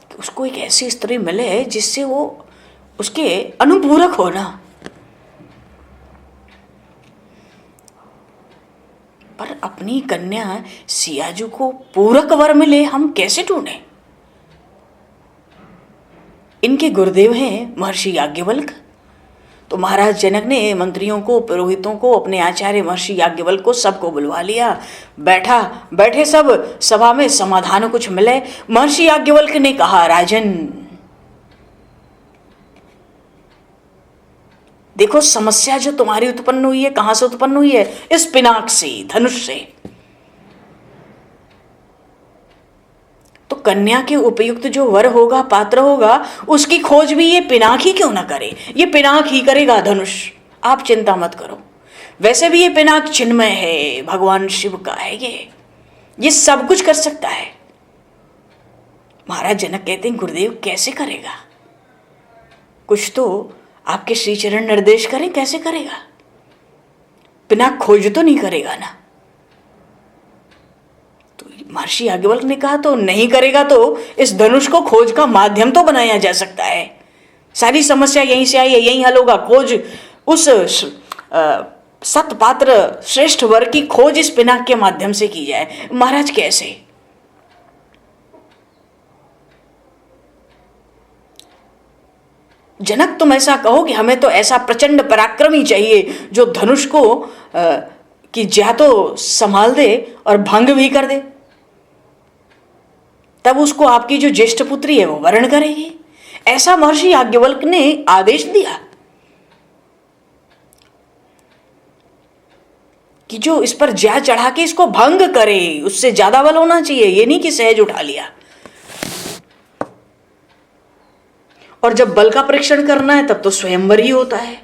कि उसको एक ऐसी स्त्री मिले जिससे वो उसके अनुपूरक हो ना। पर अपनी कन्या सियाजू को पूरक वर मिले, हम कैसे ढूंढें? इनके गुरुदेव हैं महर्षि याज्ञवल्क। तो महाराज जनक ने मंत्रियों को, पुरोहितों को, अपने आचार्य महर्षि याज्ञवल्क को सबको बुलवा लिया। बैठे सब सभा में, समाधान कुछ मिले। महर्षि याज्ञवल्क ने कहा, राजन देखो, समस्या जो तुम्हारी उत्पन्न हुई है, कहां से उत्पन्न हुई है? इस पिनाक से, धनुष से। तो कन्या के उपयुक्त जो वर होगा, पात्र होगा, उसकी खोज भी ये पिनाक ही क्यों ना करे? ये पिनाक ही करेगा, धनुष। आप चिंता मत करो। वैसे भी ये पिनाक चिन्मय है, भगवान शिव का है। ये सब कुछ कर सकता है। महाराज जनक कहते हैं, गुरुदेव कैसे करेगा? कुछ तो आपके श्री चरण निर्देश करें, कैसे करेगा? पिनाक खोज तो नहीं करेगा ना। तो महर्षि याज्ञवल्क्य ने कहा, तो नहीं करेगा तो इस धनुष को खोज का माध्यम तो बनाया जा सकता है। सारी समस्या यहीं से आई है, यहीं हल होगा। खोज, उस सतपात्र श्रेष्ठ वर की खोज इस पिनाक के माध्यम से की जाए। महाराज कैसे? जनक तुम ऐसा कहो कि हमें तो ऐसा प्रचंड पराक्रमी चाहिए जो धनुष को कि ज्या तो संभाल दे और भंग भी कर दे, तब उसको आपकी जो ज्येष्ठ पुत्री है वो वर्ण करेगी। ऐसा महर्षि याज्ञवल्क्य ने आदेश दिया कि जो इस पर ज्या चढ़ा के इसको भंग करे, उससे ज्यादा बल होना चाहिए, ये नहीं कि सहज उठा लिया। और जब बल का परीक्षण करना है तब तो स्वयंवर ही होता है,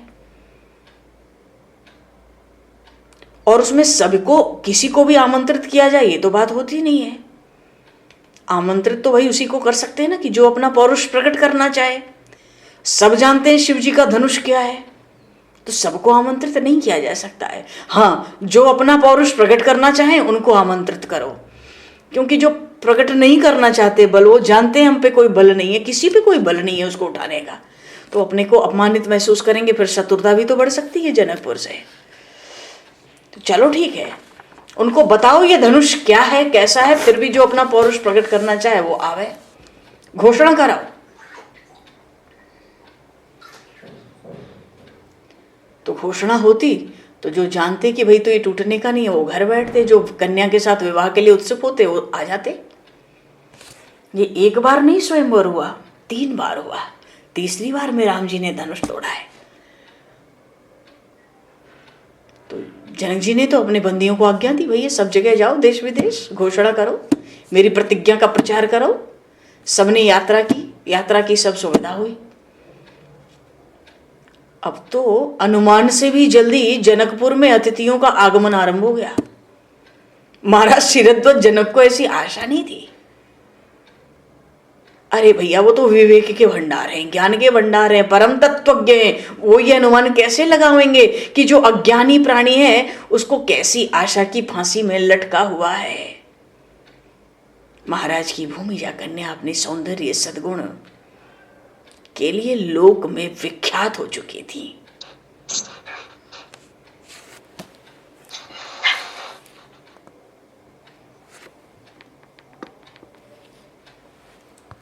और उसमें सबको, किसी को भी आमंत्रित किया जाए ये तो बात होती नहीं है। आमंत्रित तो वही उसी को कर सकते हैं ना कि जो अपना पौरुष प्रकट करना चाहे। सब जानते हैं शिव जी का धनुष क्या है, तो सबको आमंत्रित नहीं किया जा सकता है। हाँ, जो अपना पौरुष प्रकट करना चाहे उनको आमंत्रित करो, क्योंकि जो प्रकट नहीं करना चाहते बल, वो जानते हैं हम पे कोई बल नहीं है, किसी पे कोई बल नहीं है उसको उठाने का, तो अपने को अपमानित महसूस करेंगे, फिर शत्रुता भी तो बढ़ सकती है जनकपुर से। तो चलो ठीक है, उनको बताओ ये धनुष क्या है, कैसा है, फिर भी जो अपना पौरुष प्रकट करना चाहे वो आवे, घोषणा कराओ। तो घोषणा होती तो जो जानते कि भाई तो ये टूटने का नहीं है वो घर बैठते, जो कन्या के साथ विवाह के लिए उत्सुक होते वो आ जाते। ये एक बार नहीं स्वयंवर हुआ, 3 बार हुआ। तीसरी बार में राम जी ने धनुष तोड़ा है। तो जनक जी ने तो अपने बंदियों को आज्ञा दी, भैया सब जगह जाओ, देश विदेश घोषणा करो, मेरी प्रतिज्ञा का प्रचार करो। सबने यात्रा की सब सुविधा हुई। अब तो अनुमान से भी जल्दी जनकपुर में अतिथियों का आगमन आरंभ हो गया। महाराज शिरध्वज जनक को ऐसी आशा नहीं थी। अरे भैया वो तो विवेक के भंडार हैं, ज्ञान के भंडार हैं, परम तत्वज्ञ हैं, वो ये अनुमान कैसे लगावेंगे कि जो अज्ञानी प्राणी है उसको कैसी आशा की फांसी में लटका हुआ है। महाराज की भूमिजा कन्या अपने सौंदर्य सद्गुण के लिए लोक में विख्यात हो चुकी थी।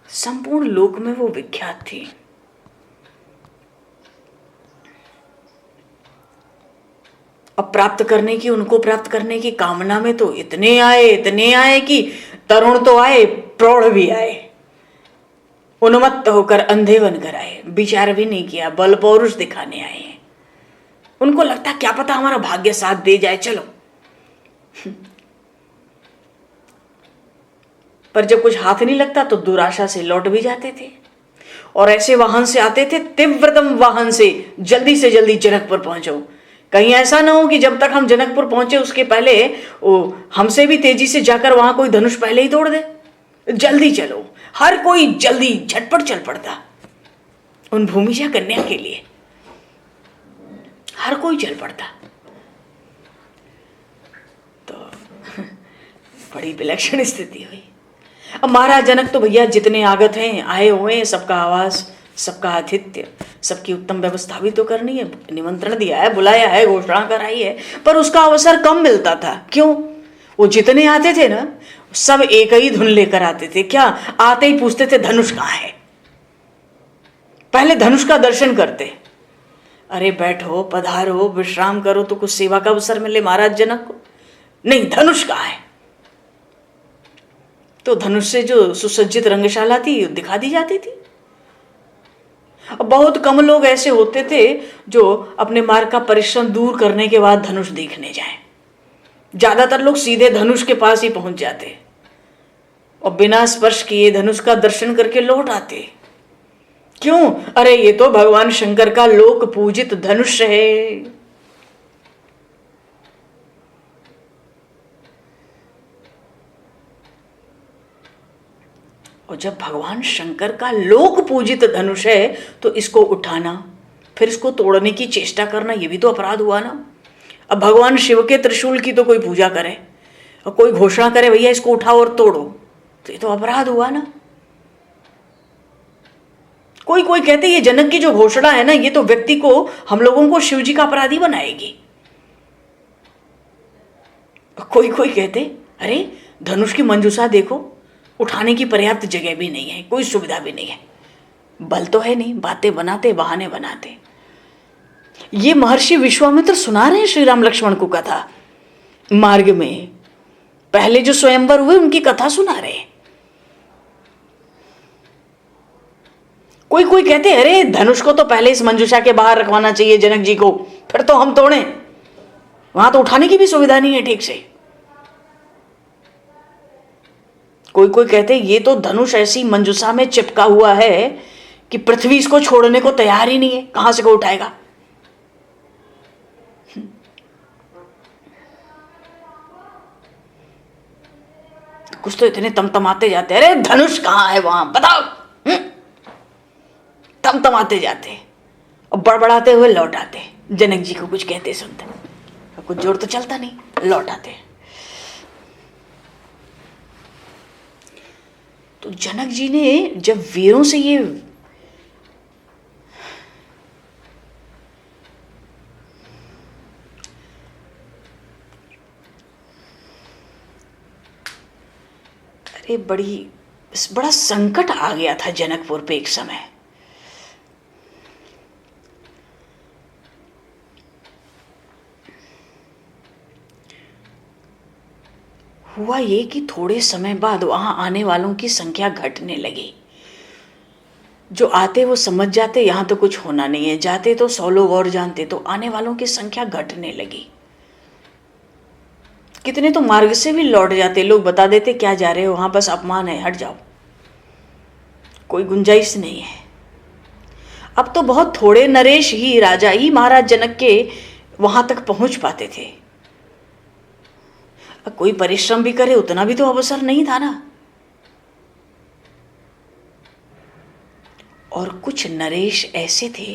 संपूर्ण लोक में वो विख्यात थी। अब उनको प्राप्त करने की कामना में तो इतने आए कि तरुण तो आए, प्रौढ़ भी आए। उन्मत्त होकर अंधे बनकर आए, विचार भी नहीं किया, बल पौरुष दिखाने आए हैं। उनको लगता क्या पता हमारा भाग्य साथ दे जाए, चलो। पर जब कुछ हाथ नहीं लगता तो दुराशा से लौट भी जाते थे। और ऐसे वाहन से आते थे, तीव्रतम वाहन से जल्दी जनकपुर पहुंचो। कहीं ऐसा ना हो कि जब तक हम जनकपुर पहुंचे उसके पहले हमसे भी तेजी से जाकर वहां कोई धनुष पहले ही तोड़ दे। जल्दी चलो, हर कोई जल्दी झटपट चल पड़ता उन भूमिजा कन्या के लिए, हर कोई चल पड़ता। तो बड़ी विलक्षण स्थिति हुई। अब महाराज जनक तो भैया जितने आगत हैं, आए हुए हैं, सबका आवास, सबका आतिथ्य, सबकी उत्तम व्यवस्था भी तो करनी है। निमंत्रण दिया है, बुलाया है, घोषणा कराई है, पर उसका अवसर कम मिलता था। क्यों? वो जितने आते थे ना, सब एक ही धुन लेकर आते थे। क्या? आते ही पूछते थे धनुष कहाँ है। पहले धनुष का दर्शन करते, अरे बैठो, पधारो, विश्राम करो तो कुछ सेवा का अवसर मिले महाराज जनक को। नहीं, धनुष कहाँ है। तो धनुष से जो सुसज्जित रंगशाला थी दिखा दी जाती थी। अब बहुत कम लोग ऐसे होते थे जो अपने मार्ग का परिश्रम दूर करने के बाद धनुष देखने जाएं। ज्यादातर लोग सीधे धनुष के पास ही पहुंच जाते और बिना स्पर्श किए धनुष का दर्शन करके लौट आते। क्यों? अरे ये तो भगवान शंकर का लोक पूजित धनुष है। और जब भगवान शंकर का लोक पूजित धनुष है तो इसको उठाना, फिर इसको तोड़ने की चेष्टा करना, ये भी तो अपराध हुआ ना। अब भगवान शिव के त्रिशूल की तो कोई पूजा करे और कोई घोषणा करे भैया इसको उठाओ और तोड़ो, तो ये तो अपराध हुआ ना। कोई कोई कहते ये जनक की जो घोषणा है ना, ये तो व्यक्ति को, हम लोगों को शिव जी का अपराधी बनाएगी। कोई कोई कहते अरे धनुष की मंजूषा देखो, उठाने की पर्याप्त जगह भी नहीं है, कोई सुविधा भी नहीं है, बल तो है नहीं, बातें बनाते, बहाने बनाते। ये महर्षि विश्वामित्र सुना रहे हैं श्री राम लक्ष्मण को कथा। मार्ग में पहले जो स्वयंवर हुए उनकी कथा सुना रहे हैं। कोई कोई कहते अरे धनुष को तो पहले इस मंजूषा के बाहर रखवाना चाहिए जनक जी को, फिर तो हम तोड़े, वहां तो उठाने की भी सुविधा नहीं है ठीक से। कोई कोई कहते ये तो धनुष ऐसी मंजूषा में चिपका हुआ है कि पृथ्वी इसको छोड़ने को तैयार ही नहीं है, कहां से कोई उठाएगा। कुछ तो इतने तमतमाते जाते, अरे धनुष कहां है वहां बताओ, तमतमाते जाते और बड़बड़ाते हुए लौट आते। जनक जी को कुछ कहते सुनते, कुछ जोर तो चलता नहीं, लौट आते। तो जनक जी ने जब वीरों से ये अरे बड़ा संकट आ गया था जनकपुर पे एक समय। हुआ ये कि थोड़े समय बाद वहां आने वालों की संख्या घटने लगी। जो आते वो समझ जाते यहां तो कुछ होना नहीं है, जाते तो 100 लोग और जानते, तो आने वालों की संख्या घटने लगी। कितने तो मार्ग से भी लौट जाते, लोग बता देते क्या जा रहे हो, वहां बस अपमान है, हट जाओ, कोई गुंजाइश नहीं है। अब तो बहुत थोड़े नरेश ही, राजा ही महाराज जनक के वहां तक पहुंच पाते थे। कोई परिश्रम भी करे उतना भी तो अवसर नहीं था ना। और कुछ नरेश ऐसे थे,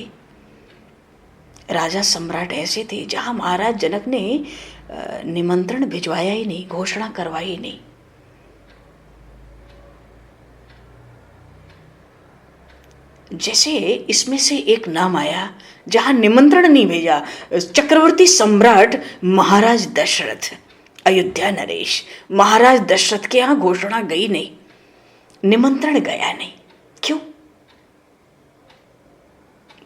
राजा सम्राट ऐसे थे जहां महाराज जनक ने निमंत्रण भिजवाया ही नहीं, घोषणा करवाई ही नहीं। जैसे इसमें से एक नाम आया जहां निमंत्रण नहीं भेजा, चक्रवर्ती सम्राट महाराज दशरथ, अयोध्या नरेश। महाराज दशरथ के यहां घोषणा गई नहीं, निमंत्रण गया नहीं। क्यों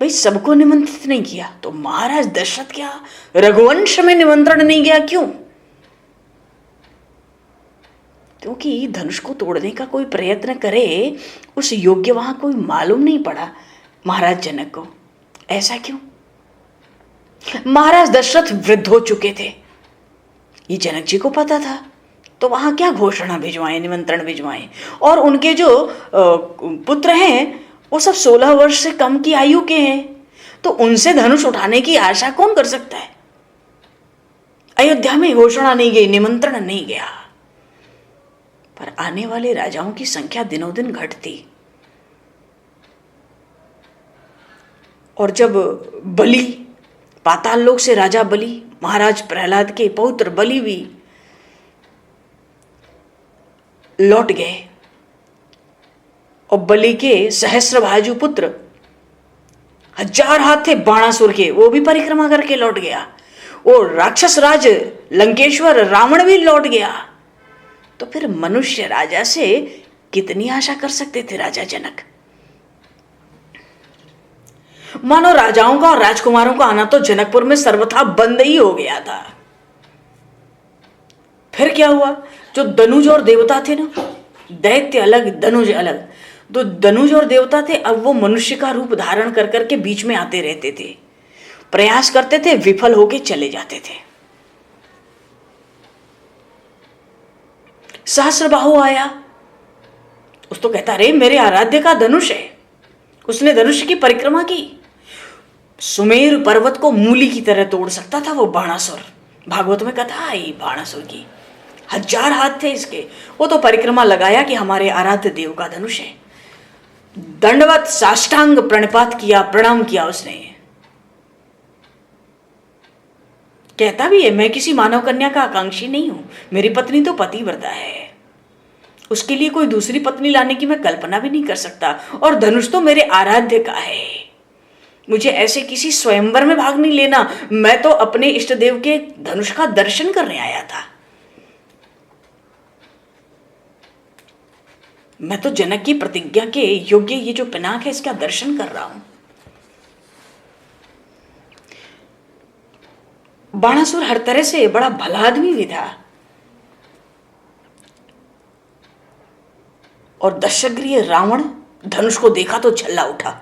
भाई? सबको निमंत्रित नहीं किया, तो महाराज दशरथ के यहां रघुवंश में निमंत्रण नहीं गया, क्यों? क्योंकि धनुष को तोड़ने का कोई प्रयत्न करे उस योग्य वहां कोई मालूम नहीं पड़ा महाराज जनक को। ऐसा क्यों? महाराज दशरथ वृद्ध हो चुके थे, ये जनक जी को पता था, तो वहां क्या घोषणा भिजवाएं, निमंत्रण भिजवाएं। और उनके जो पुत्र हैं वो सब 16 वर्ष से कम की आयु के हैं, तो उनसे धनुष उठाने की आशा कौन कर सकता है। अयोध्या में घोषणा नहीं गई, निमंत्रण नहीं गया, पर आने वाले राजाओं की संख्या दिनों दिन घटती। और जब बलि, पाताल लोक से राजा बलि, महाराज प्रहलाद के पौत्र बलि भी लौट गए, और बलि के सहस्रभाजु पुत्र 1000 हाथ थे बाणासुर के, वो भी परिक्रमा करके लौट गया। और राक्षस राज लंकेश्वर रावण भी लौट गया। तो फिर मनुष्य राजा से कितनी आशा कर सकते थे राजा जनक। मानो राजाओं का और राजकुमारों का आना तो जनकपुर में सर्वथा बंद ही हो गया था। फिर क्या हुआ, जो दनुज और देवता थे ना, दैत्य अलग दनुज अलग, तो दनुज और देवता थे, अब वो मनुष्य का रूप धारण कर करके बीच में आते रहते थे, प्रयास करते थे, विफल होके चले जाते थे। सहस्रबाहु आया, उस तो कहता रे मेरे आराध्य का धनुष है, उसने धनुष की परिक्रमा की, सुमेरु पर्वत को मूली की तरह तोड़ सकता था वो बाणासुर। भागवत में कथा आई बाणासुर की, 1000 हाथ थे इसके, वो तो परिक्रमा लगाया कि हमारे आराध्य देव का धनुष है। दंडवत साष्टांग प्रणपात किया, प्रणाम किया उसने। कहता भी है मैं किसी मानव कन्या का आकांक्षी नहीं हूं, मेरी पत्नी तो पतिव्रता है, उसके लिए कोई दूसरी पत्नी लाने की मैं कल्पना भी नहीं कर सकता, और धनुष तो मेरे आराध्य का है, मुझे ऐसे किसी स्वयंवर में भाग नहीं लेना, मैं तो अपने इष्ट देव के धनुष का दर्शन करने आया था। मैं तो जनक की प्रतिज्ञा के योग्य ये जो पिनाक है इसका दर्शन कर रहा हूं। बाणासुर हर तरह से बड़ा भला आदमी भी था, और दशग्रीव रावण धनुष को देखा तो झल्ला उठा।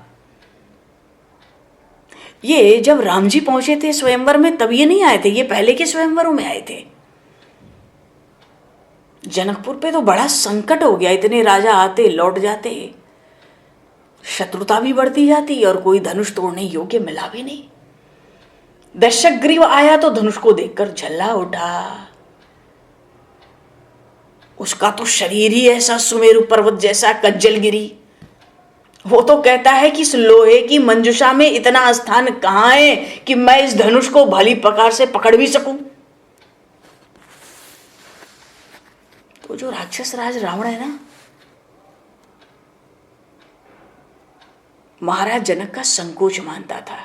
ये जब राम जी पहुंचे थे स्वयंवर में तब ये नहीं आए थे, ये पहले के स्वयंवरों में आए थे। जनकपुर पे तो बड़ा संकट हो गया, इतने राजा आते लौट जाते, शत्रुता भी बढ़ती जाती और कोई धनुष तोड़ने योग्य मिला भी नहीं। दशग्रीव आया तो धनुष को देखकर झल्ला उठा। उसका तो शरीर ही ऐसा सुमेरु पर्वत जैसा कज्जलगिरी, वो तो कहता है कि इस लोहे की मंजुषा में इतना स्थान कहां है कि मैं इस धनुष को भली प्रकार से पकड़ भी सकूं। तो जो राक्षस राज रावण है ना, महाराज जनक का संकोच मानता था,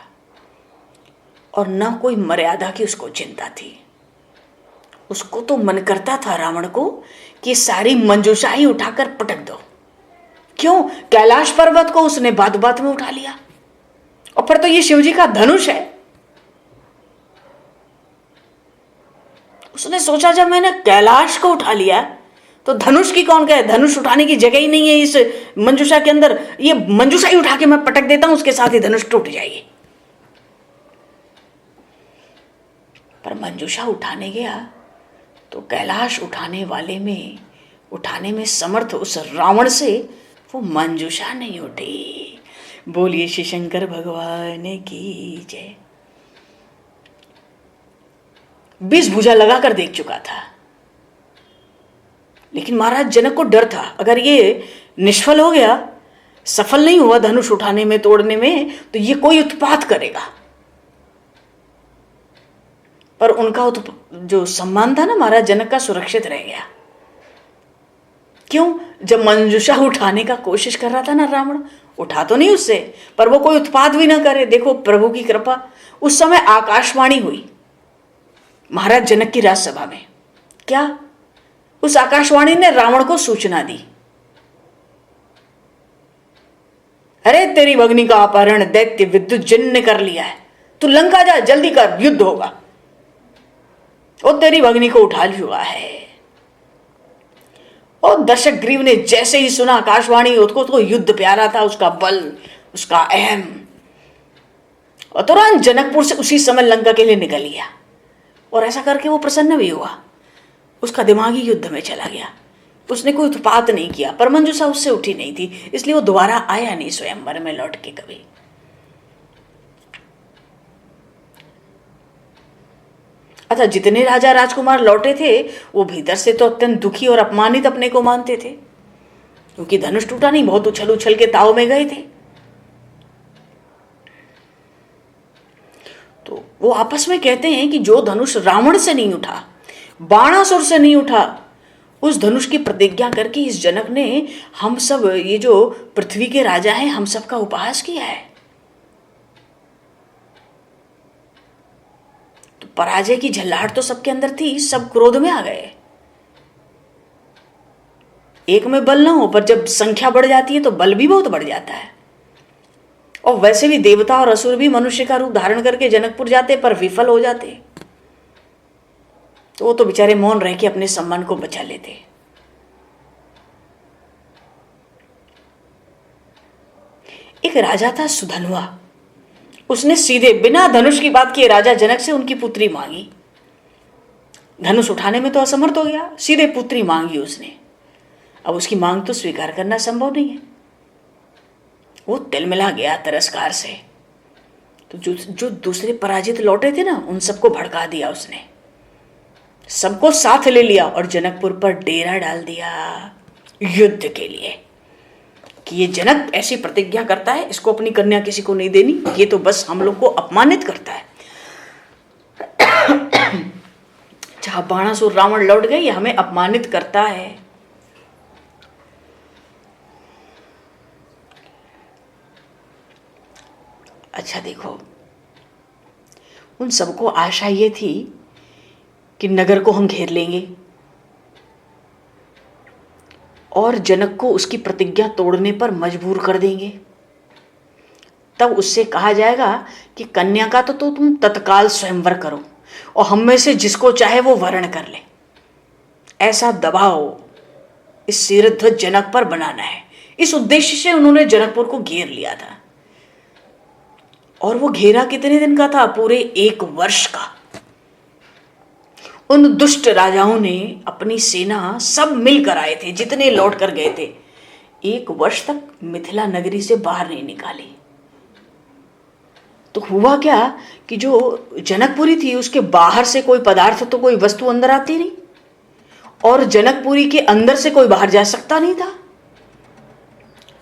और न कोई मर्यादा की उसको चिंता थी। उसको तो मन करता था रावण को कि सारी मंजूषा ही उठाकर पटक दो। क्यों? कैलाश पर्वत को उसने बात बात में उठा लिया, और फिर तो ये शिवजी का धनुष है। उसने सोचा जब मैंने कैलाश को उठा लिया तो धनुष की कौन कहे, धनुष उठाने की जगह ही नहीं है इस मंजूषा के अंदर, ये मंजूषा ही उठा के मैं पटक देता हूं, उसके साथ ही धनुष टूट जाएगी। पर मंजूषा उठाने गया तो कैलाश उठाने में समर्थ उस रावण से वो मंजूषा नहीं उठी। बोलिए श्री शंकर भगवान की जय। 20 भुजा लगाकर देख चुका था, लेकिन महाराज जनक को डर था, अगर ये निष्फल हो गया, सफल नहीं हुआ धनुष उठाने में तोड़ने में, तो ये कोई उत्पात करेगा। पर उनका जो सम्मान था ना महाराज जनक का, सुरक्षित रह गया। क्यों? जब मंजूषा उठाने का कोशिश कर रहा था ना रावण, उठा तो नहीं उससे, पर वो कोई उत्पात भी ना करे। देखो प्रभु की कृपा, उस समय आकाशवाणी हुई महाराज जनक की राजसभा में। क्या? उस आकाशवाणी ने रावण को सूचना दी, अरे तेरी भगनी का अपहरण दैत्य विद्युत जिन ने कर लिया है, तू लंका जा, जल्दी कर, युद्ध होगा। वो तेरी भगनी को उठा चुका है। और दशग्रीव ने जैसे ही सुना आकाशवाणी, उसको तो युद्ध प्यारा था, उसका बल, उसका अहम, और तुरंत जनकपुर से उसी समय लंका के लिए निकल गया। और ऐसा करके वो प्रसन्न भी हुआ, उसका दिमाग ही युद्ध में चला गया, उसने कोई उत्पात नहीं किया। पर मंजूषा उससे उठी नहीं थी, इसलिए वो दोबारा आया नहीं स्वयंवर में लौट के कभी। अच्छा, जितने राजा राजकुमार लौटे थे वो भीतर से तो अत्यंत दुखी और अपमानित अपने को मानते थे, क्योंकि धनुष टूटा नहीं, बहुत उछल उछल के ताव में गए थे। तो वो आपस में कहते हैं कि जो धनुष रावण से नहीं उठा, बाणासुर से नहीं उठा, उस धनुष की प्रतिज्ञा करके इस जनक ने हम सब, ये जो पृथ्वी के राजा हैं, हम सब का उपहास किया है। तो पराजय की झल्लाहट तो सबके अंदर थी, सब क्रोध में आ गए। एक में बल ना हो, पर जब संख्या बढ़ जाती है तो बल भी बहुत बढ़ जाता है। और वैसे भी देवता और असुर भी मनुष्य का रूप धारण करके जनकपुर जाते, पर विफल हो जाते। तो वो तो बेचारे मौन रह के अपने सम्मान को बचा लेते। एक राजा था सुधन्वा, उसने सीधे बिना धनुष की बात किए राजा जनक से उनकी पुत्री मांगी। धनुष उठाने में तो असमर्थ हो गया, सीधे पुत्री मांगी उसने। अब उसकी मांग तो स्वीकार करना संभव नहीं है, वो तिलमिला गया तिरस्कार से। तो जो दूसरे पराजित लौटे थे ना, उन सबको भड़का दिया उसने, सबको साथ ले लिया और जनकपुर पर डेरा डाल दिया युद्ध के लिए, कि ये जनक ऐसी प्रतिज्ञा करता है, इसको अपनी कन्या किसी को नहीं देनी, ये तो बस हम लोग को अपमानित करता है। जहां बाणासुर रावण लौट गए, ये हमें अपमानित करता है। अच्छा देखो, उन सबको आशा ये थी कि नगर को हम घेर लेंगे और जनक को उसकी प्रतिज्ञा तोड़ने पर मजबूर कर देंगे। तब उससे कहा जाएगा कि कन्या का तो तुम तत्काल स्वयंवर करो और हम में से जिसको चाहे वो वर्ण कर ले। ऐसा दबाव इस शीरध्वज जनक पर बनाना है। इस उद्देश्य से उन्होंने जनकपुर को घेर लिया था। और वो घेरा कितने दिन का था? पूरे 1 वर्ष का। उन दुष्ट राजाओं ने अपनी सेना सब मिलकर आए थे, जितने लौट कर गए थे, 1 वर्ष तक मिथिला नगरी से बाहर नहीं निकाली। तो हुआ क्या कि जो जनकपुरी थी उसके बाहर से कोई पदार्थ तो कोई वस्तु अंदर आती नहीं, और जनकपुरी के अंदर से कोई बाहर जा सकता नहीं था।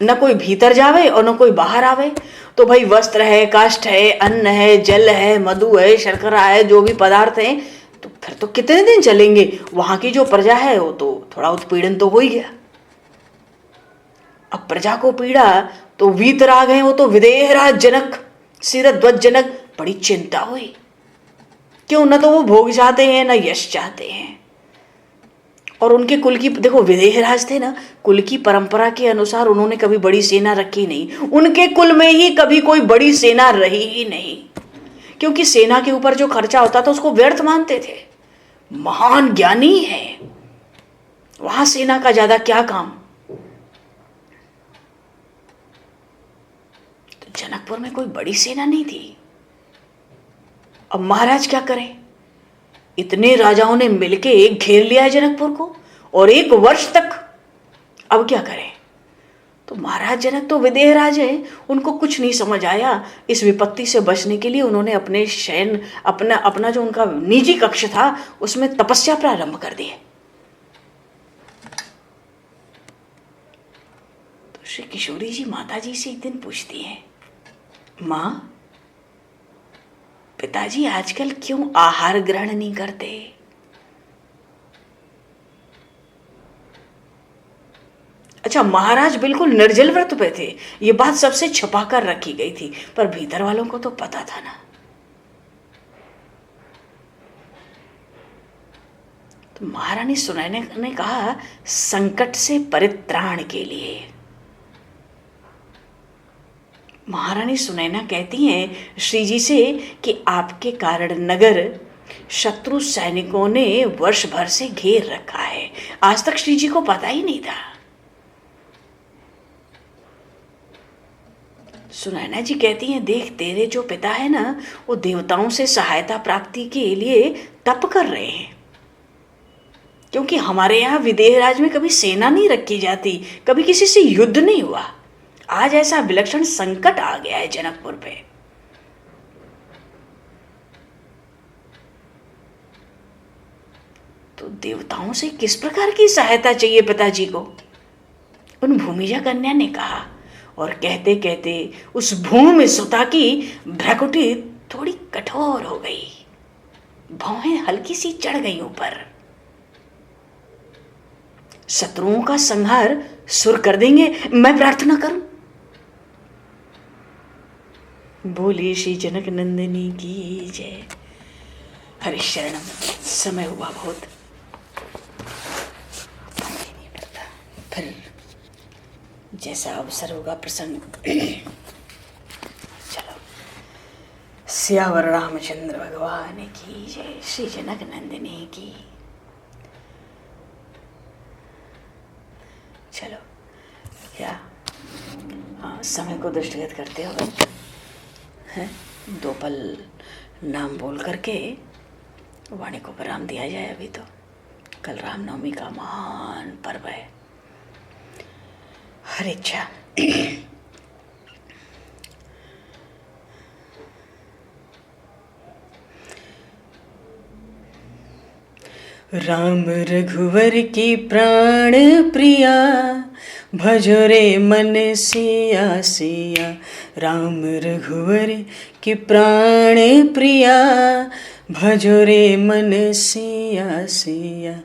न कोई भीतर जावे और न कोई बाहर आवे। तो भाई वस्त्र है, काष्ठ है, अन्न है, जल है, मधु है, शर्करा है, जो भी पदार्थ हैं, तो फिर तो कितने दिन चलेंगे। वहां की जो प्रजा है वो तो थोड़ा उत्पीड़न तो हो ही गया। अब प्रजा को पीड़ा तो वीतराग हैं, वो तो विदेहराज जनक, शीरध्वज जनक, बड़ी चिंता हुई। क्यों? न तो वो भोग चाहते हैं, न यश चाहते हैं। और उनके कुल की, देखो विदेहराज थे ना, कुल की परंपरा के अनुसार उन्होंने कभी बड़ी सेना रखी नहीं। उनके कुल में ही कभी कोई बड़ी सेना रही ही नहीं, क्योंकि सेना के ऊपर जो खर्चा होता था उसको व्यर्थ मानते थे। महान ज्ञानी है, वहां सेना का ज्यादा क्या काम। तो जनकपुर में कोई बड़ी सेना नहीं थी। अब महाराज क्या करें? इतने राजाओं ने मिलके घेर लिया है जनकपुर को, और 1 वर्ष तक। अब क्या करें? तो महाराज जनक तो विदेहराज हैं, उनको कुछ नहीं समझ आया। इस विपत्ति से बचने के लिए उन्होंने अपने शयन, अपना जो उनका निजी कक्ष था, उसमें तपस्या प्रारंभ कर दी। तो श्री किशोरी जी माता जी से एक दिन पूछती हैं, माँ, पिताजी आजकल क्यों आहार ग्रहण नहीं करते? अच्छा, महाराज बिल्कुल निर्जल व्रत पे थे, ये बात सबसे छुपा कर रखी गई थी, पर भीतर वालों को तो पता था ना। तो महारानी सुनैना ने कहा, संकट से परित्राण के लिए। महारानी सुनैना कहती हैं श्री जी से कि आपके कारण नगर शत्रु सैनिकों ने वर्ष भर से घेर रखा है, आज तक श्री जी को पता ही नहीं था। सुनैना जी कहती हैं, देख तेरे जो पिता है ना, वो देवताओं से सहायता प्राप्ति के लिए तप कर रहे हैं, क्योंकि हमारे यहाँ विदेह राज में कभी सेना नहीं रखी जाती, कभी किसी से युद्ध नहीं हुआ। आज ऐसा विलक्षण संकट आ गया है जनकपुर पे। तो देवताओं से किस प्रकार की सहायता चाहिए पिताजी को, उन भूमिजा कन्या ने कहा। और कहते कहते उस भूमि सुता की भ्रकुटी थोड़ी कठोर हो गई, भौहें हल्की सी चढ़ गई ऊपर। शत्रुओं का संहार सुर कर देंगे, मैं प्रार्थना करूं। बोली श्री जनक नंदिनी की जय। हरिशरणम। समय हुआ बहुत, नहीं पड़ता, फिर जैसा अवसर होगा प्रसंग। चलो, सियावर रामचंद्र भगवान की जय, श्री जनक नंदिनी की। चलो, क्या समय को दृष्टिगत करते हुए हैं, 2 पल नाम बोल करके वाणी को विराम दिया जाए। अभी तो कल रामनवमी का महान पर्व है। हर इच्छा। राम रघुवर की प्राण प्रिया, भजो रे मन सिया सिया। राम रघुवर की प्राण प्रिया, भजो रे मन सिया सिया।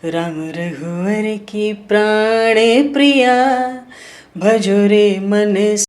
राम रघुवर की प्राण प्रिया, भजो रे मन